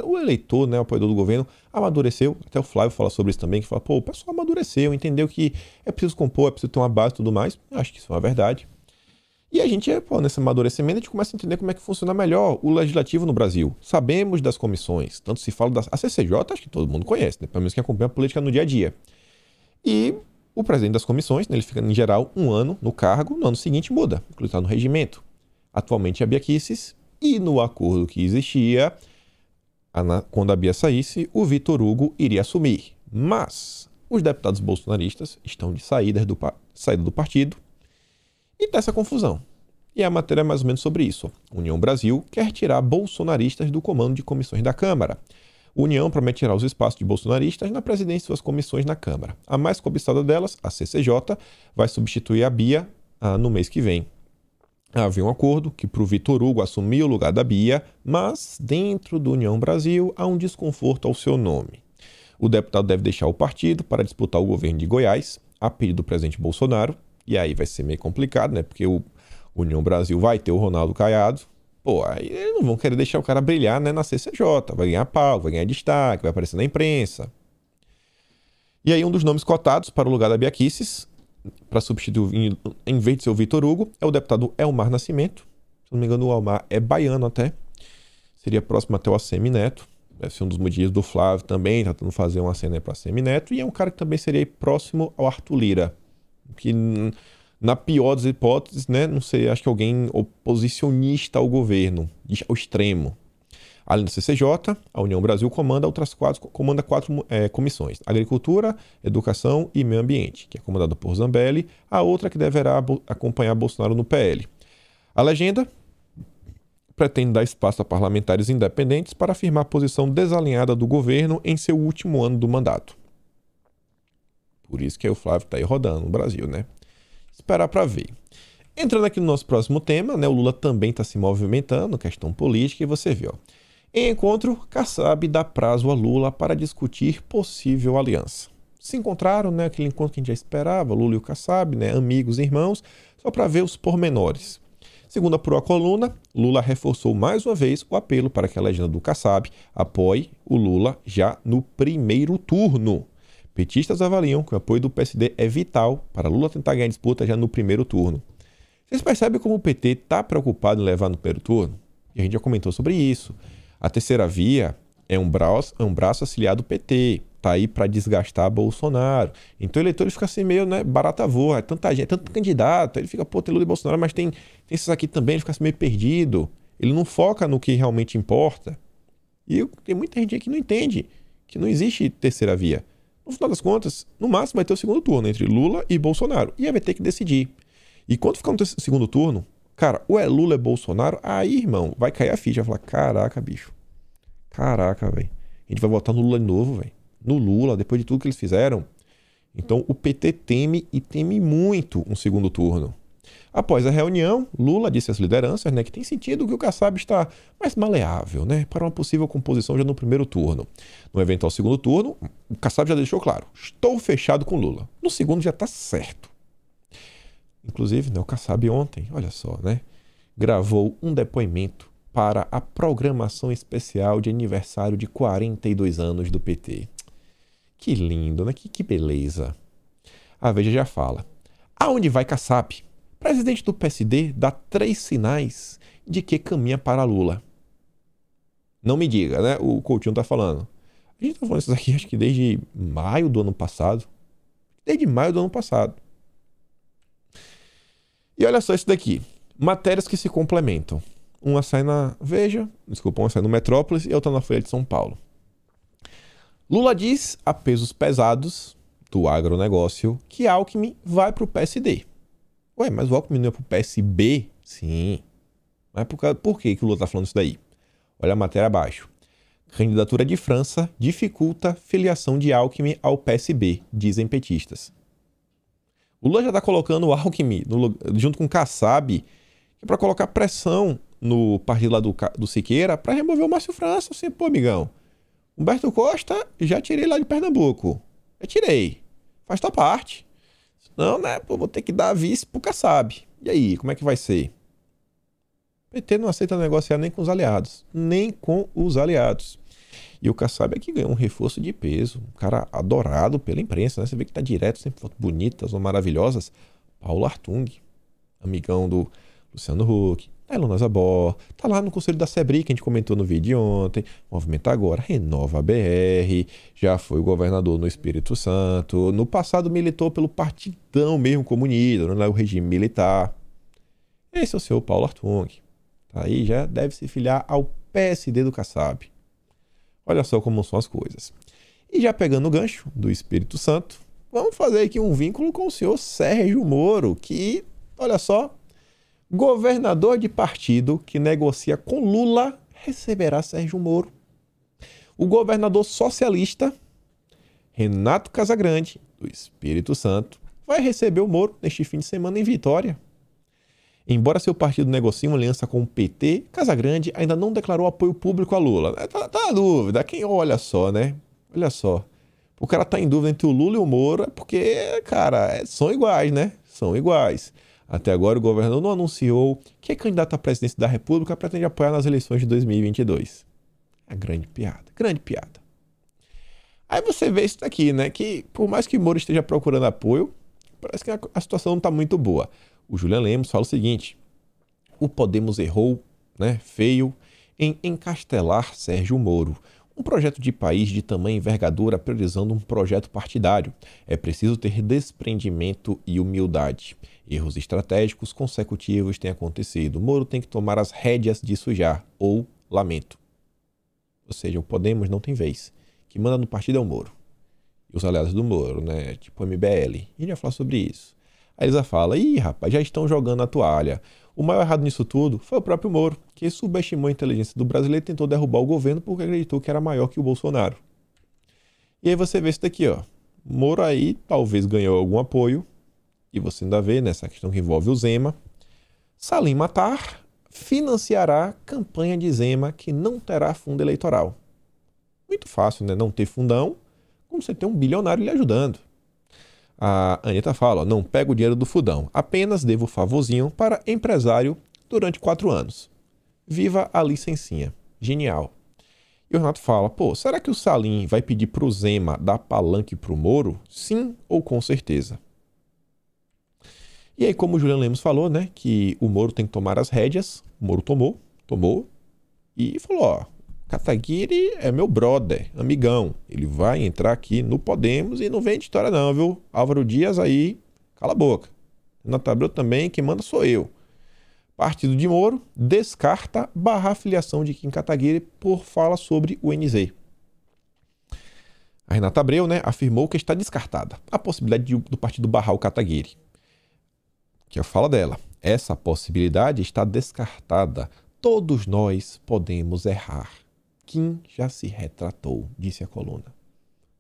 o eleitor, né, o apoiador do governo, amadureceu. Até o Flávio fala sobre isso também, que fala, o pessoal amadureceu, entendeu que é preciso compor, é preciso ter uma base e tudo mais. Eu acho que isso é uma verdade. E a gente, nesse amadurecimento, a gente começa a entender como é que funciona melhor o legislativo no Brasil. Sabemos das comissões, tanto se fala a CCJ, acho que todo mundo conhece, né, pelo menos quem acompanha a política no dia a dia. E o presidente das comissões, né, ele fica, em geral, 1 ano no cargo, no ano seguinte muda, inclusive está no regimento. Atualmente a Bia Kicis, e no acordo que existia, quando a Bia saísse, o Vitor Hugo iria assumir. Mas os deputados bolsonaristas estão de saída do partido e está essa confusão. E a matéria é mais ou menos sobre isso. União Brasil quer tirar bolsonaristas do comando de comissões da Câmara. União promete tirar os espaços de bolsonaristas na presidência de suas comissões na Câmara. A mais cobiçada delas, a CCJ, vai substituir a Bia no mês que vem. Havia um acordo que para o Vitor Hugo assumir o lugar da Bia, mas dentro do União Brasil há um desconforto ao seu nome. O deputado deve deixar o partido para disputar o governo de Goiás, a pedido do presidente Bolsonaro, e aí vai ser meio complicado, né? Porque o União Brasil vai ter o Ronaldo Caiado. Aí eles não vão querer deixar o cara brilhar, né, na CCJ. Vai ganhar palco, vai ganhar destaque, vai aparecer na imprensa. E aí um dos nomes cotados para o lugar da Bia Kicis, para substituir, em vez de ser o Vitor Hugo, é o deputado Elmar Nascimento. Se não me engano, o Elmar é baiano até. Seria próximo até o ACM Neto. Deve ser um dos motivos do Flávio também, tentando fazer uma cena para ACM Neto. E é um cara que também seria próximo ao Arthur Lira. Que, na pior das hipóteses, né, não sei, acho que alguém oposicionista ao governo, ao extremo. Além da CCJ, a União Brasil comanda quatro comissões: Agricultura, Educação e Meio Ambiente, que é comandada por Zambelli, a outra que deverá acompanhar Bolsonaro no PL. A legenda pretende dar espaço a parlamentares independentes para afirmar a posição desalinhada do governo em seu último ano do mandato. Por isso que aí o Flávio está aí rodando no Brasil, né? Esperar para ver. Entrando aqui no nosso próximo tema, né? O Lula também está se movimentando, questão política, e você vê, ó. Em encontro, Kassab dá prazo a Lula para discutir possível aliança. Se encontraram, né? Aquele encontro que a gente já esperava, Lula e o Kassab, né? Amigos e irmãos, só para ver os pormenores. Segundo apurou a coluna, Lula reforçou mais uma vez o apelo para que a legenda do Kassab apoie o Lula já no primeiro turno. Petistas avaliam que o apoio do PSD é vital para Lula tentar ganhar a disputa já no primeiro turno. Vocês percebem como o PT está preocupado em levar no primeiro turno? E a gente já comentou sobre isso. A terceira via é um braço auxiliar do PT. Está aí para desgastar Bolsonaro. Então o eleitor fica assim meio, né, barata voa. É tanta gente, é tanto candidato. Ele fica, tem Lula e Bolsonaro, mas tem esses aqui também. Ele fica assim meio perdido. Ele não foca no que realmente importa. E tem muita gente que não entende que não existe terceira via. No final das contas, no máximo vai ter o segundo turno entre Lula e Bolsonaro. E aí vai ter que decidir. E quando ficar no segundo turno, cara, ou é Lula ou é Bolsonaro, aí, irmão, vai cair a ficha. Vai falar, caraca, bicho. Caraca, velho. A gente vai votar no Lula de novo, velho. No Lula, depois de tudo que eles fizeram. Então, o PT teme e teme muito um segundo turno. Após a reunião, Lula disse às lideranças, né, que tem sentido que o Kassab está mais maleável, né, para uma possível composição já no primeiro turno. No eventual segundo turno, o Kassab já deixou claro: estou fechado com Lula. No segundo já está certo. Inclusive, né, o Kassab ontem, olha só, né, gravou um depoimento para a programação especial de aniversário de 42 anos do PT. Que lindo, né? Que beleza. A Veja já fala: aonde vai Kassab? Presidente do PSD dá 3 sinais de que caminha para Lula. Não me diga, né? O Coutinho tá falando. A gente tá falando isso aqui acho que desde maio do ano passado. Desde maio do ano passado. E olha só isso daqui. Matérias que se complementam. Uma sai na Veja, uma sai no Metrópolis e outra na Folha de São Paulo. Lula diz a pesos pesados do agronegócio que Alckmin vai para o PSD. Ué, mas o Alckmin não é para o PSB? Sim. Mas por que o Lula está falando isso daí? Olha a matéria abaixo. Candidatura de França dificulta filiação de Alckmin ao PSB, dizem petistas. O Lula já está colocando o Alckmin junto com o Kassab para colocar pressão no partido lá do Siqueira para remover o Márcio França. Assim, pô, amigão, Humberto Costa já tirei lá de Pernambuco. Já tirei. Faz tua parte. Senão, né, pô, vou ter que dar vice pro Kassab. E aí, como é que vai ser? O PT não aceita negociar nem com os aliados. Nem com os aliados. E o Kassab aqui ganhou um reforço de peso. Um cara adorado pela imprensa, né? Você vê que tá direto, sempre fotos bonitas ou maravilhosas. Paulo Artung, amigão do Luciano Huck, tá Ilona Zabor, tá lá no Conselho da SEBRI, que a gente comentou no vídeo de ontem. Movimenta Agora, renova a BR, já foi governador no Espírito Santo. No passado militou pelo partidão mesmo comunista, não é o regime militar. Esse é o seu Paulo Artung. Tá aí, já deve se filiar ao PSD do Kassab. Olha só como são as coisas. E já pegando o gancho do Espírito Santo, vamos fazer aqui um vínculo com o senhor Sérgio Moro, que, olha só, governador de partido que negocia com Lula receberá Sérgio Moro. O governador socialista Renato Casagrande, do Espírito Santo, vai receber o Moro neste fim de semana em Vitória. Embora seu partido negocie uma aliança com o PT, Casagrande ainda não declarou apoio público a Lula. Tá na dúvida. Quem olha só, né? Olha só. O cara tá em dúvida entre o Lula e o Moro é porque, cara, são iguais, né? São iguais. Até agora o governador não anunciou que é candidato à presidência da República pretende apoiar nas eleições de 2022. É grande piada, grande piada. Aí você vê isso daqui, né? Que por mais que o Moro esteja procurando apoio, parece que a situação não tá muito boa. O Julian Lemos fala o seguinte: o Podemos errou, né, feio, em encastelar Sérgio Moro. Um projeto de país de tamanha envergadura priorizando um projeto partidário. É preciso ter desprendimento e humildade. Erros estratégicos consecutivos têm acontecido. Moro tem que tomar as rédeas disso já, ou lamento. Ou seja, o Podemos não tem vez. Quem manda no partido é o Moro. E os aliados do Moro, né, tipo o MBL. E ele vai falar sobre isso. A Elisa fala: ih, rapaz, já estão jogando a toalha. O maior errado nisso tudo foi o próprio Moro, que subestimou a inteligência do brasileiro e tentou derrubar o governo porque acreditou que era maior que o Bolsonaro. E aí você vê isso daqui, ó. Moro aí talvez ganhou algum apoio, e você ainda vê nessa questão que envolve o Zema. Salim Matar financiará campanha de Zema que não terá fundo eleitoral. Muito fácil, né? Não ter fundão, como você ter um bilionário lhe ajudando. A Anitta fala: ó, não pego o dinheiro do fundão, apenas devo favorzinho para empresário durante 4 anos. Viva a licencinha. Genial. E o Renato fala: pô, será que o Salim vai pedir pro Zema dar palanque pro Moro? Sim ou com certeza? E aí, como o Julian Lemos falou, né, que o Moro tem que tomar as rédeas, o Moro tomou, e falou: ó, Kataguiri é meu brother, amigão. Ele vai entrar aqui no Podemos e não vem de história não, viu? Álvaro Dias aí, cala a boca. Renato Abreu também, quem manda sou eu. Partido de Moro descarta barrar a filiação de Kim Kataguiri por fala sobre o NZ. A Renata Abreu, né, afirmou que está descartada a possibilidade do partido barrar o Kataguiri. Que é a fala dela. Essa possibilidade está descartada. Todos nós podemos errar. Kim já se retratou, disse a coluna.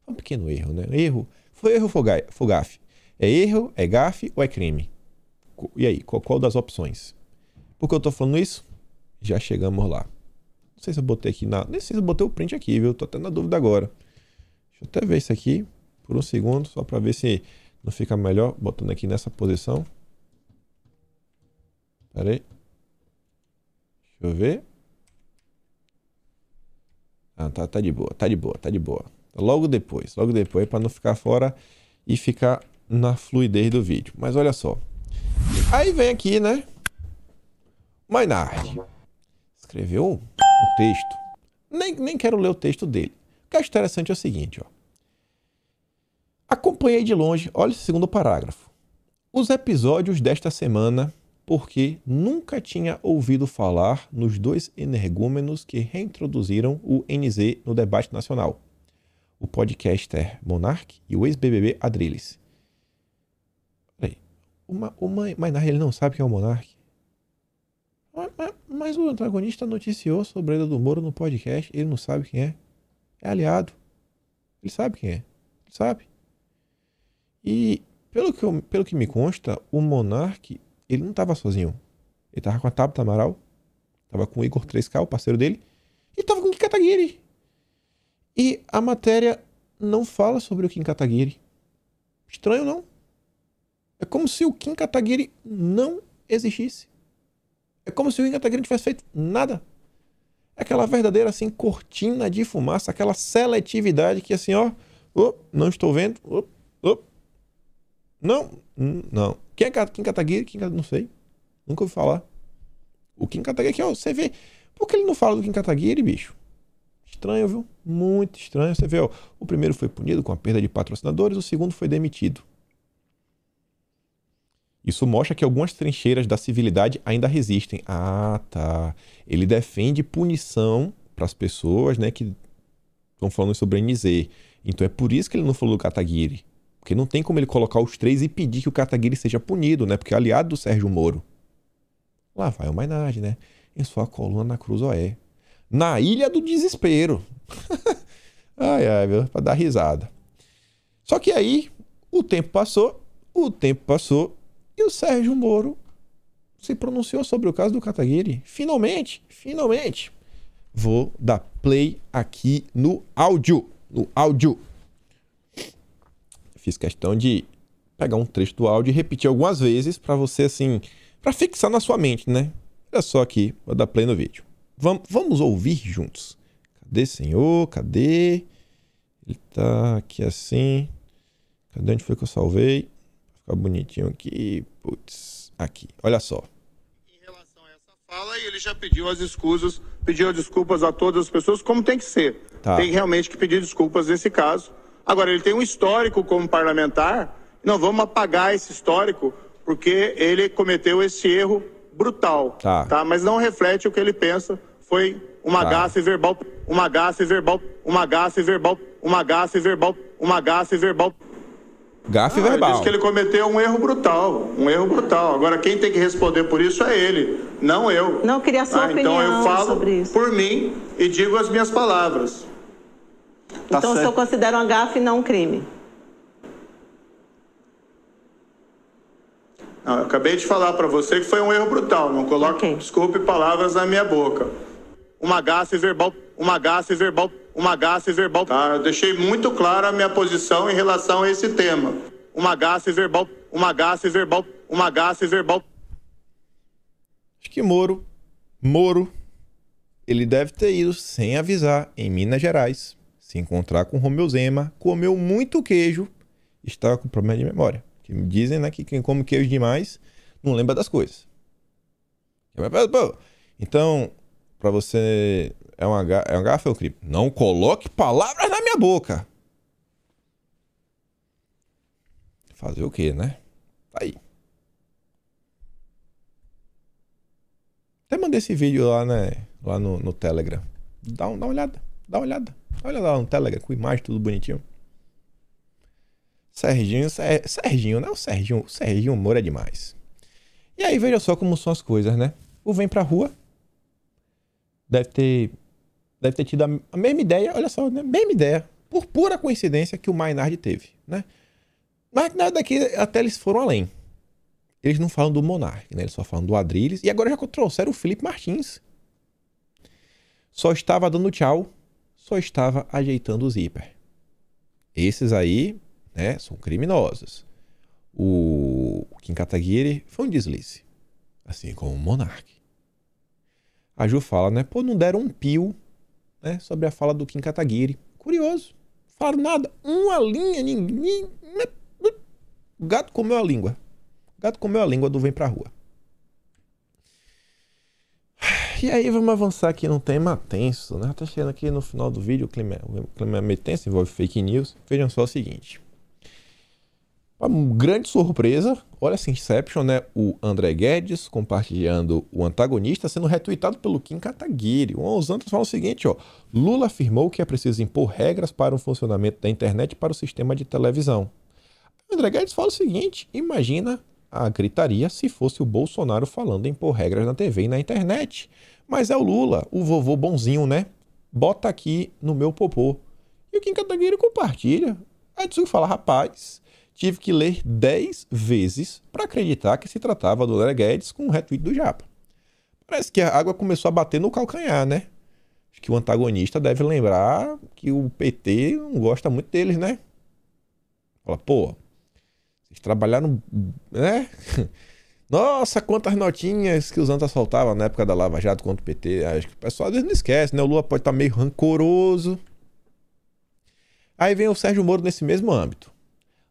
Foi um pequeno erro, né? Erro. Foi erro ou foi gafe? É erro, é gafe ou é crime? E aí, qual das opções? Por que eu tô falando isso? Já chegamos lá. Não sei se eu botei aqui na... Nem sei se eu botei o print aqui, viu? Tô até na dúvida agora. Deixa eu até ver isso aqui por um segundo, só para ver se não fica melhor botando aqui nessa posição. Pera aí. Deixa eu ver. Ah, tá de boa, tá de boa, tá de boa. Logo depois, para não ficar fora e ficar na fluidez do vídeo. Mas olha só. Aí vem aqui, né? Maynard escreveu um texto. Nem quero ler o texto dele. O que é interessante é o seguinte, ó. Acompanhei de longe, olha esse segundo parágrafo, os episódios desta semana porque nunca tinha ouvido falar nos dois energúmenos que reintroduziram o NZ no debate nacional, o podcaster Monark e o ex-BBB Adrilles. Peraí, o Maynard ele não sabe quem é o Monark? Mas o antagonista noticiou sobre a ida do Moro no podcast, ele não sabe quem é. É aliado. Ele sabe quem é. Ele sabe. E pelo que me consta, o Monark, ele não estava sozinho. Ele estava com a Tabata Amaral, estava com o Igor 3K, o parceiro dele, e estava com o Kim Kataguiri. E a matéria não fala sobre o Kim Kataguiri. Estranho, não? É como se o Kim Kataguiri não existisse. É como se o Kim Kataguiri não tivesse feito nada. É aquela verdadeira, assim, cortina de fumaça, aquela seletividade que, assim, ó, não estou vendo, não. Quem é Kim Kataguiri? Não sei. Nunca ouvi falar. O Kim Kataguiri aqui, ó, você vê. Por que ele não fala do Kim Kataguiri, bicho? Estranho, viu? Muito estranho. Você vê, ó, o primeiro foi punido com a perda de patrocinadores, o segundo foi demitido. Isso mostra que algumas trincheiras da civilidade ainda resistem. Ah, tá. Ele defende punição para as pessoas, né, que estão falando sobre a NZ. Então é por isso que ele não falou do Kataguiri. Porque não tem como ele colocar os três e pedir que o Kataguiri seja punido, né? Porque é aliado do Sérgio Moro. Lá vai o Maynard, né? Em sua coluna na Cruzoé. Na Ilha do Desespero. Ai, viu? Pra dar risada. Só que aí, o tempo passou, e o Sérgio Moro se pronunciou sobre o caso do Kataguiri. Finalmente. Vou dar play aqui no áudio. Fiz questão de pegar um trecho do áudio e repetir algumas vezes para você, assim, para fixar na sua mente, né? Olha só aqui, vou dar play no vídeo. Vamos ouvir juntos. Cadê, senhor? Cadê? Ele tá aqui assim. Cadê onde foi que eu salvei? Vai ficar bonitinho aqui. Putz, aqui. Olha só. Em relação a essa fala, ele já pediu as escusas, pediu desculpas a todas as pessoas, como tem que ser. Tá. Tem realmente que pedir desculpas nesse caso. Agora, ele tem um histórico como parlamentar, não vamos apagar esse histórico, porque ele cometeu esse erro brutal, tá? Mas não reflete o que ele pensa, foi uma gafe verbal. Gafe verbal. Ele disse que ele cometeu um erro brutal. Agora, quem tem que responder por isso é ele, não eu. Não, queria sua opinião então eu falo sobre isso. Por mim e digo as minhas palavras. Então o senhor considera uma gafe e não um crime? Não, eu acabei de falar para você que foi um erro brutal. Não coloque, desculpe, palavras na minha boca. Uma gafe verbal. Tá, eu deixei muito clara a minha posição em relação a esse tema. Uma gafe verbal. Acho que Moro, ele deve ter ido sem avisar em Minas Gerais, se encontrar com Romeu Zema, comeu muito queijo, estava com problema de memória. Que me dizem, né, que quem come queijo demais não lembra das coisas. Então, para você, é uma gafe ou crime? Não coloque palavras na minha boca. Fazer o quê, né? Tá aí. Até mandei esse vídeo lá, né? Lá no Telegram. Dá uma olhada. Olha lá no Telegram, com imagem, tudo bonitinho. Serginho, né? O Serginho Moro é demais. E aí, veja só como são as coisas, né? O Vem Pra Rua deve ter tido a mesma ideia, olha só, né? Mesma ideia, por pura coincidência que o Maynard teve, né? Mas nada daqui, até eles foram além. eles não falam do Monark, né? Eles só falam do Adrilles. E agora já trouxeram o Felipe Martins. Só estava dando tchau, só estava ajeitando o zíper. Esses aí, né, são criminosos. O Kim Kataguiri foi um deslize, assim como o Monark. A Ju fala, né? Pô, não deram um pio, né, sobre a fala do Kim Kataguiri. Curioso. Falaram nada. Uma linha, ninguém... O gato comeu a língua. O gato comeu a língua do Vem Pra Rua. E aí vamos avançar aqui num tema tenso, né? Tá chegando aqui no final do vídeo, o clima é meio tenso, envolve fake news. Vejam só o seguinte. Uma grande surpresa, olha essa Inception, né? O André Guedes compartilhando o antagonista sendo retweetado pelo Kim Kataguiri. Os outros falam o seguinte, ó. Lula afirmou que é preciso impor regras para o funcionamento da internet e para o sistema de televisão. O André Guedes fala o seguinte, imagina a gritaria se fosse o Bolsonaro falando em impor regras na TV e na internet. Mas é o Lula, o vovô bonzinho, né? Bota aqui no meu popô. E o Kim Kataguiri compartilha. Aí Tsugi fala, rapaz, tive que ler 10 vezes para acreditar que se tratava do André Guedes com um retweet do Japa. Parece que a água começou a bater no calcanhar, né? Acho que o antagonista deve lembrar que o PT não gosta muito deles, né? Fala, pô, vocês trabalharam, né? Nossa, quantas notinhas que os antas soltavam na época da Lava Jato contra o PT. Acho que o pessoal às vezes não esquece, né? O Lula pode estar meio rancoroso. Aí vem o Sérgio Moro nesse mesmo âmbito.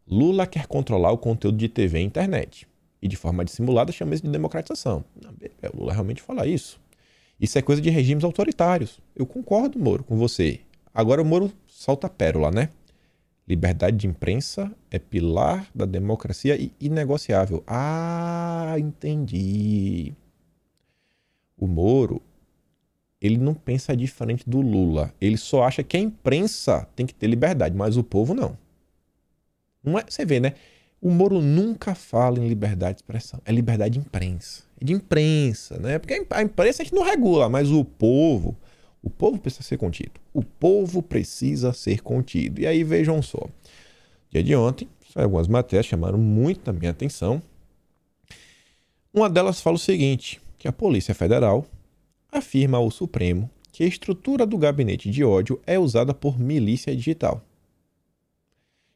Lula quer controlar o conteúdo de TV e internet. E de forma dissimulada chama isso de democratização. O Lula realmente fala isso. Isso é coisa de regimes autoritários. Eu concordo, Moro, com você. Agora o Moro solta a pérola, né? Liberdade de imprensa é pilar da democracia e inegociável. Ah, entendi. O Moro, ele não pensa diferente do Lula. Ele só acha que a imprensa tem que ter liberdade, mas o povo não. Não é, você vê, né? O Moro nunca fala em liberdade de expressão. É liberdade de imprensa. É de imprensa, né? Porque a imprensa a gente não regula, mas o povo precisa ser contido. O povo precisa ser contido. E aí vejam só. Dia de ontem, algumas matérias chamaram muito a minha atenção. Uma delas fala o seguinte, que a Polícia Federal afirma ao Supremo que a estrutura do gabinete de ódio é usada por milícia digital.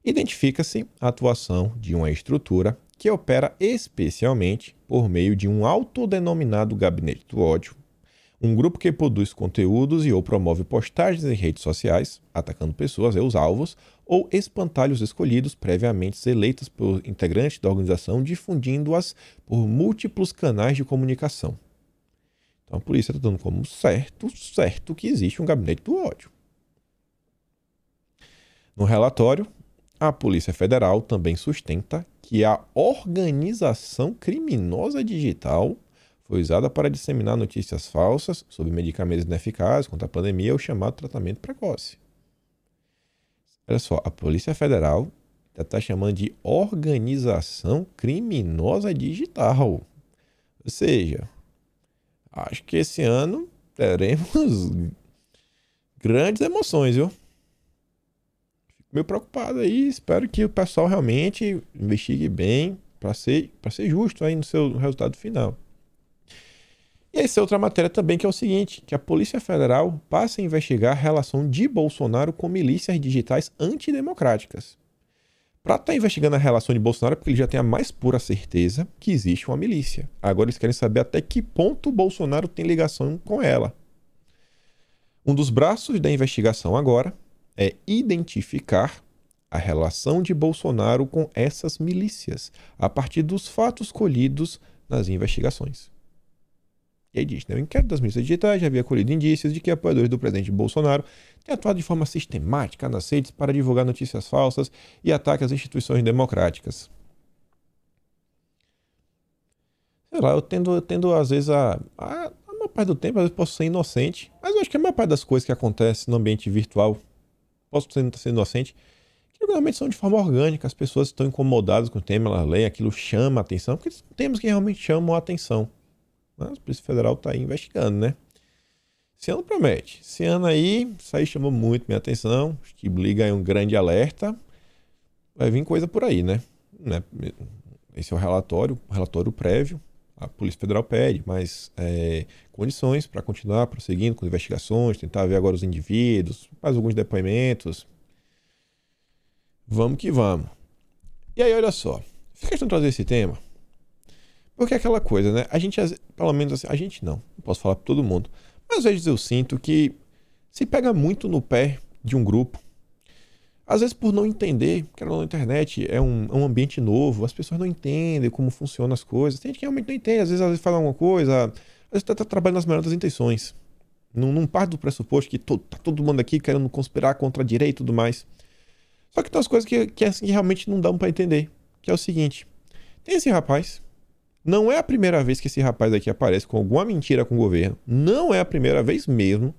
Identifica-se a atuação de uma estrutura que opera especialmente por meio de um autodenominado gabinete do ódio, um grupo que produz conteúdos e ou promove postagens em redes sociais, atacando pessoas e os alvos, ou espantalhos escolhidos previamente eleitos por integrantes da organização, difundindo-as por múltiplos canais de comunicação. Então a polícia está dando como certo que existe um gabinete do ódio. No relatório, a Polícia Federal também sustenta que a organização criminosa digital foi usada para disseminar notícias falsas sobre medicamentos ineficazes contra a pandemia ou chamado tratamento precoce. Olha só, a Polícia Federal está chamando de organização criminosa digital. Ou seja, acho que esse ano teremos grandes emoções, viu? Fico meio preocupado aí, espero que o pessoal realmente investigue bem para ser justo aí no seu resultado final. E essa é outra matéria também, que é o seguinte, que a Polícia Federal passa a investigar a relação de Bolsonaro com milícias digitais antidemocráticas. Para estar investigando a relação de Bolsonaro, porque ele já tem a mais pura certeza que existe uma milícia. Agora eles querem saber até que ponto o Bolsonaro tem ligação com ela. Um dos braços da investigação agora é identificar a relação de Bolsonaro com essas milícias, a partir dos fatos colhidos nas investigações. E aí diz, né, o inquérito das milícias digitais já havia colhido indícios de que apoiadores do presidente Bolsonaro têm atuado de forma sistemática nas redes para divulgar notícias falsas e ataques às instituições democráticas. Sei lá, eu tendo às vezes a maior parte do tempo, às vezes posso ser inocente, mas eu acho que a maior parte das coisas que acontecem no ambiente virtual, posso ser inocente, que normalmente são de forma orgânica, as pessoas estão incomodadas com o tema, elas leem, aquilo chama a atenção, porque são temas que realmente chamam a atenção. Mas a Polícia Federal está aí investigando, né? Esse ano promete. Esse ano aí, isso aí chamou muito minha atenção. Acho que liga aí um grande alerta. Vai vir coisa por aí, né? esse é o relatório prévio. A Polícia Federal pede mais condições para continuar prosseguindo com investigações, tentar ver agora os indivíduos, faz alguns depoimentos. Vamos que vamos. E aí, olha só, fiz questão de trazer esse tema, porque é aquela coisa, né? A gente, pelo menos assim, a gente não posso falar para todo mundo, mas às vezes eu sinto que se pega muito no pé de um grupo. Às vezes por não entender, porque na internet é um ambiente novo, as pessoas não entendem como funcionam as coisas. Tem gente que realmente não entende, às vezes fala alguma coisa, às vezes tá trabalhando nas melhores das intenções. Não parte do pressuposto que tá todo mundo aqui querendo conspirar contra a direita e tudo mais. Só que tem umas coisas que assim, realmente não dão pra entender. Que é o seguinte, tem esse rapaz, não é a primeira vez que esse rapaz aqui aparece com alguma mentira com o governo, não é a primeira vez mesmo,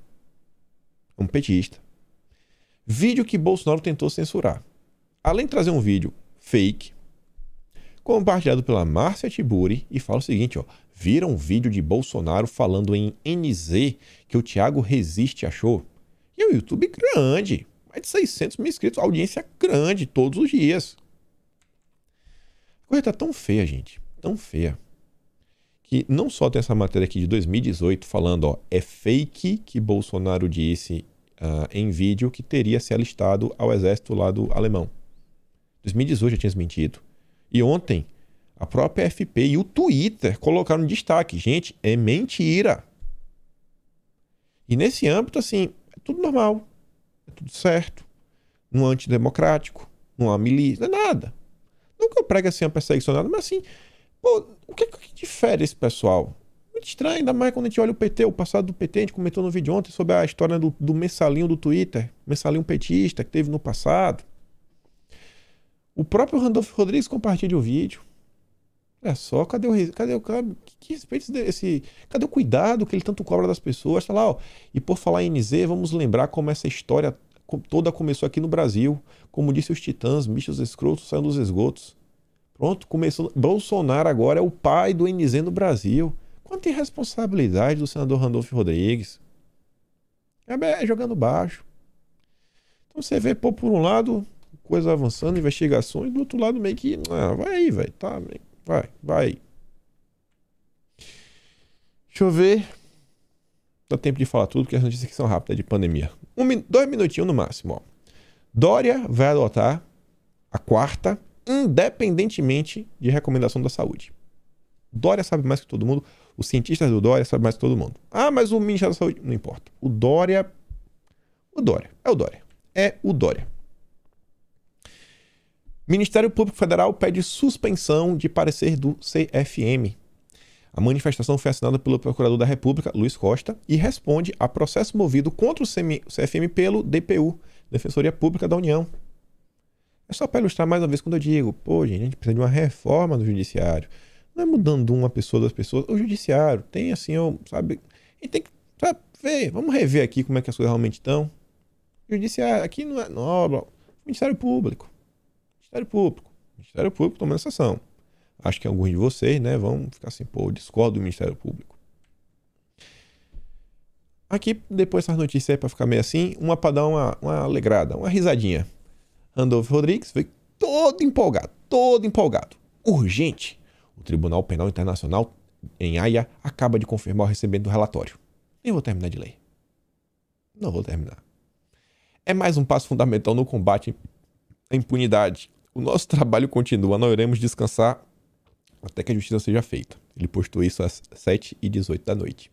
é um petista. Vídeo que Bolsonaro tentou censurar. Além de trazer um vídeo fake, compartilhado pela Márcia Tiburi, e fala o seguinte, ó, viram um vídeo de Bolsonaro falando em NZ que o Thiago Resiste achou? E o YouTube grande, mais de 600 mil inscritos, audiência grande todos os dias. A coisa tá tão feia, gente, tão feia, que não só tem essa matéria aqui de 2018 falando, ó, é fake que Bolsonaro disse em vídeo que teria se alistado ao exército lá do alemão. 2018 já tinha desmentido. E ontem, a própria FP e o Twitter colocaram em destaque. Gente, é mentira. E nesse âmbito, assim, é tudo normal. É tudo certo. Não é antidemocrático. Não há milícia. Não é nada. Não que eu pregue assim uma perseguição, nada, mas assim, pô, o que difere esse pessoal? Muito estranho, ainda mais quando a gente olha o PT, o passado do PT, a gente comentou no vídeo ontem sobre a história do mensalinho do Twitter, mensalinho petista que teve no passado. O próprio Randolfo Rodrigues compartilha o vídeo. Olha só, cadê o cara? Que respeito esse. Cadê o cuidado que ele tanto cobra das pessoas? Tá lá, ó. E por falar em NZ, vamos lembrar como essa história toda começou aqui no Brasil. Como disse os titãs, bichos escrotos saem dos esgotos. Pronto, começou. Bolsonaro agora é o pai do NZ no Brasil. Quanta irresponsabilidade do senador Randolfo Rodrigues. É jogando baixo. Então você vê, pô, por um lado, coisa avançando, investigações, do outro lado meio que, vai aí, velho, tá, vai. Deixa eu ver. Dá tempo de falar tudo, porque as notícias aqui são rápidas, de pandemia. 2 minutinhos no máximo, ó. Dória vai adotar a quarta, independentemente de recomendação da saúde. Dória sabe mais que todo mundo. Os cientistas do Dória sabem mais que todo mundo. Ah, mas o Ministério da Saúde... Não importa. O Dória... É o Dória. Ministério Público Federal pede suspensão de parecer do CFM. A manifestação foi assinada pelo Procurador da República, Luiz Costa, e responde a processo movido contra o CFM pelo DPU, Defensoria Pública da União. É só para ilustrar mais uma vez quando eu digo, pô, gente, a gente precisa de uma reforma no judiciário. Não é mudando uma pessoa, 2 pessoas. O judiciário tem assim, sabe? A gente tem que ver, vamos rever aqui como é que as coisas realmente estão. O judiciário, aqui não é nobre. Ministério Público tomando essa ação. Acho que alguns de vocês, né, vão ficar assim, pô, eu discordo do Ministério Público. Aqui, depois dessas notícias aí, pra ficar meio assim, uma pra dar uma alegrada, uma risadinha. Randolfo Rodrigues veio todo empolgado. Urgente. O Tribunal Penal Internacional, em Haia, acaba de confirmar o recebimento do relatório. Nem vou terminar de ler. Não vou terminar. É mais um passo fundamental no combate à impunidade. O nosso trabalho continua, não iremos descansar até que a justiça seja feita. Ele postou isso às 7h18 da noite.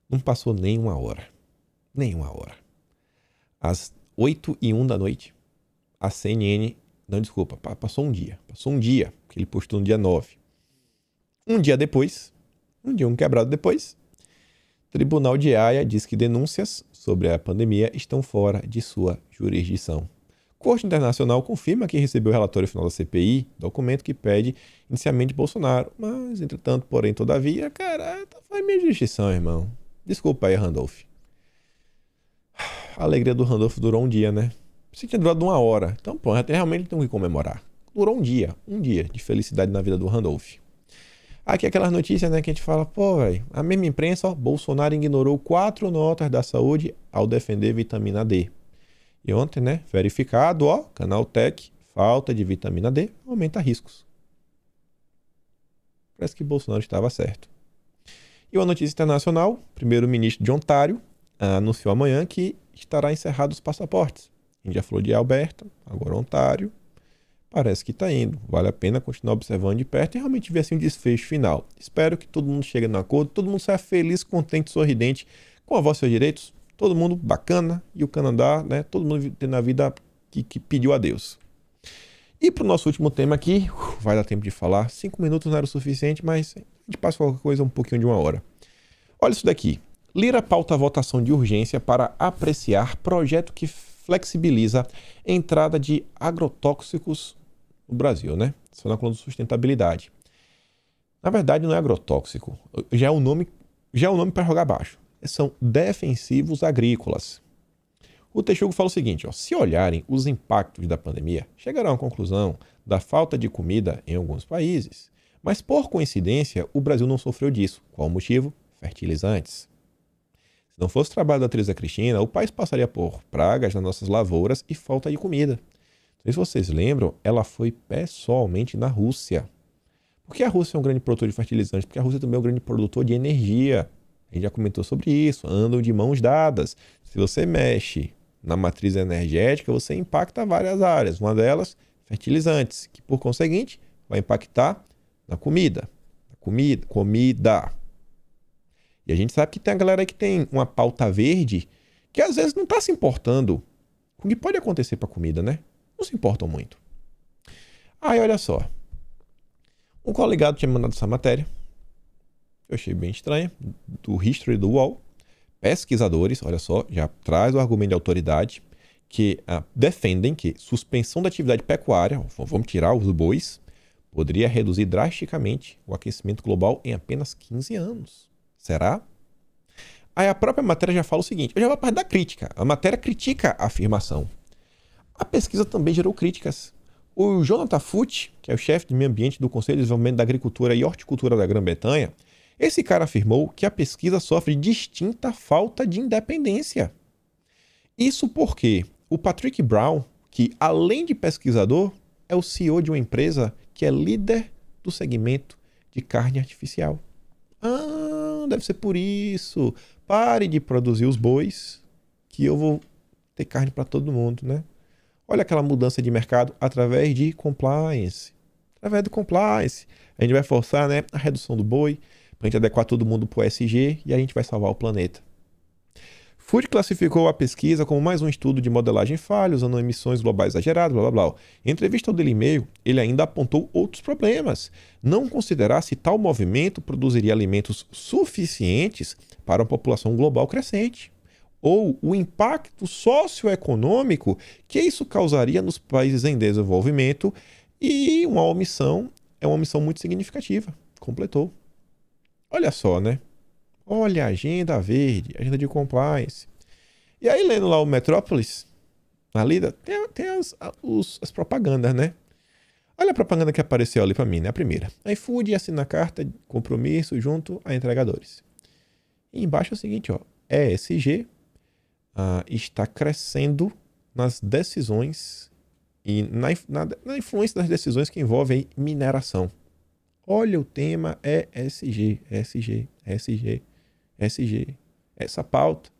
Não passou nem uma hora. Às 8h01 da noite, a CNN... Não, desculpa, passou um dia, porque ele postou no dia 9. Um dia quebrado depois, o Tribunal de Haia diz que denúncias sobre a pandemia estão fora de sua jurisdição. Corte Internacional confirma que recebeu o relatório final da CPI, documento que pede iniciamento de Bolsonaro. Mas, entretanto, porém, todavia, cara, foi minha jurisdição, irmão. Desculpa aí, Randolph. A alegria do Randolph durou um dia, né? Pensei que tinha durado 1 hora. Então, pô, realmente tem que comemorar. Durou um dia de felicidade na vida do Randolph. Aqui aquelas notícias, né, que a gente fala, pô, velho, a mesma imprensa, ó, Bolsonaro ignorou 4 notas da saúde ao defender vitamina D. E ontem, né, verificado, ó, Canaltech, falta de vitamina D aumenta riscos. Parece que Bolsonaro estava certo. E uma notícia internacional, o primeiro-ministro de Ontário anunciou amanhã que estará encerrados os passaportes. A gente já falou de Alberta, agora Ontário. Parece que está indo. Vale a pena continuar observando de perto e realmente ver assim um desfecho final. Espero que todo mundo chegue no acordo, todo mundo saia feliz, contente, sorridente, com a voz e seus direitos. Todo mundo bacana. E o Canadá, né? Todo mundo tendo a vida que pediu a Deus. E para o nosso último tema aqui, vai dar tempo de falar. 5 minutos não era o suficiente, mas a gente passa qualquer coisa um pouquinho de 1 hora. Olha isso daqui. Lira pauta a votação de urgência para apreciar projeto que flexibiliza a entrada de agrotóxicos no Brasil, né? Isso é na coluna de sustentabilidade. Na verdade, não é agrotóxico. Já é o nome para jogar abaixo. São defensivos agrícolas. O Texugo fala o seguinte, se olharem os impactos da pandemia, chegarão à conclusão da falta de comida em alguns países. Mas, por coincidência, o Brasil não sofreu disso. Qual o motivo? Fertilizantes. Se não fosse o trabalho da Teresa Cristina, o país passaria por pragas nas nossas lavouras e falta de comida. Não sei se vocês lembram, ela foi pessoalmente na Rússia. Por que a Rússia é um grande produtor de fertilizantes? Porque a Rússia também é um grande produtor de energia. A gente já comentou sobre isso, andam de mãos dadas. Se você mexe na matriz energética, você impacta várias áreas. Uma delas, fertilizantes, que por conseguinte vai impactar na comida. Comida. E a gente sabe que tem a galera aí que tem uma pauta verde que às vezes não está se importando com o que pode acontecer para a comida, né? Não se importam muito. Aí, olha só. Um colegado tinha mandado essa matéria. Eu achei bem estranha. Do History do UOL. Pesquisadores, olha só, já traz o argumento de autoridade que defendem que suspensão da atividade pecuária, vamos tirar os bois, poderia reduzir drasticamente o aquecimento global em apenas 15 anos. Será? Aí a própria matéria já fala o seguinte, eu já vou para da crítica. A matéria critica a afirmação. A pesquisa também gerou críticas. O Jonathan Foote, que é o chefe de meio ambiente do Conselho de Desenvolvimento da Agricultura e Horticultura da Grã-Bretanha, esse cara afirmou que a pesquisa sofre distinta falta de independência. Isso porque o Patrick Brown, que além de pesquisador, é o CEO de uma empresa que é líder do segmento de carne artificial. Deve ser por isso. Pare de produzir os bois, que eu vou ter carne para todo mundo, né? Olha aquela mudança de mercado através de compliance. Através do compliance. A gente vai forçar, né, a redução do boi, para a gente adequar todo mundo para o ESG e a gente vai salvar o planeta. Food classificou a pesquisa como mais um estudo de modelagem falha, usando emissões globais exageradas, blá blá blá. Em entrevista ao Daily Mail, ele ainda apontou outros problemas. Não considerar se tal movimento produziria alimentos suficientes para uma população global crescente. Ou o impacto socioeconômico que isso causaria nos países em desenvolvimento e uma omissão muito significativa. Completou. Olha só, né? Olha a agenda verde, agenda de compliance. E aí, lendo lá o Metrópolis, na lida, tem as propagandas, né? Olha a propaganda que apareceu ali para mim, né? A primeira. iFood assina a carta de compromisso junto a entregadores. E embaixo é o seguinte, ESG está crescendo nas decisões e na influência das decisões que envolvem mineração. Olha, o tema é ESG. Essa pauta,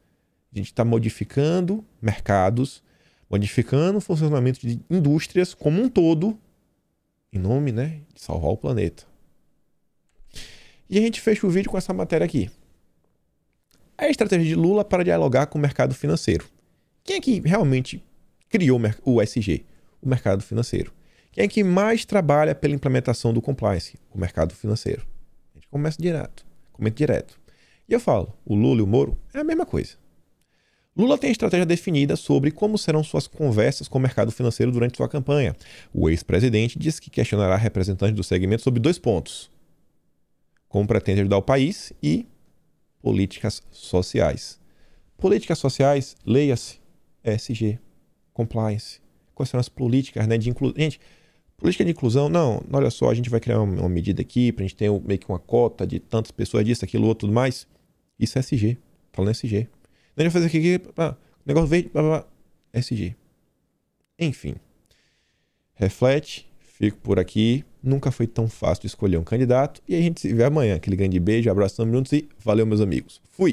a gente está modificando mercados, modificando o funcionamento de indústrias como um todo, em nome, né, de salvar o planeta. E a gente fecha o vídeo com essa matéria aqui. A estratégia de Lula para dialogar com o mercado financeiro. Quem é que realmente criou o ESG? O mercado financeiro. Quem é que mais trabalha pela implementação do compliance? O mercado financeiro. A gente comenta direto. E eu falo, o Lula e o Moro é a mesma coisa. Lula tem estratégia definida sobre como serão suas conversas com o mercado financeiro durante sua campanha. O ex-presidente disse que questionará representantes do segmento sobre 2 pontos. Como pretende ajudar o país e políticas sociais. Políticas sociais, leia-se, ESG, compliance. Quais são as políticas, né, de inclusão? Gente, política de inclusão, não, olha só, a gente vai criar uma medida aqui para a gente ter meio que uma cota de tantas pessoas disso, aquilo, outro, tudo mais. Isso é SG, falando SG. Não, a gente vai fazer aqui, negócio verde, blá, blá, blá, SG. Enfim. Reflete, Fico por aqui. Nunca foi tão fácil escolher um candidato. E a gente se vê amanhã. Aquele grande beijo, abração, minutos e valeu, meus amigos. Fui!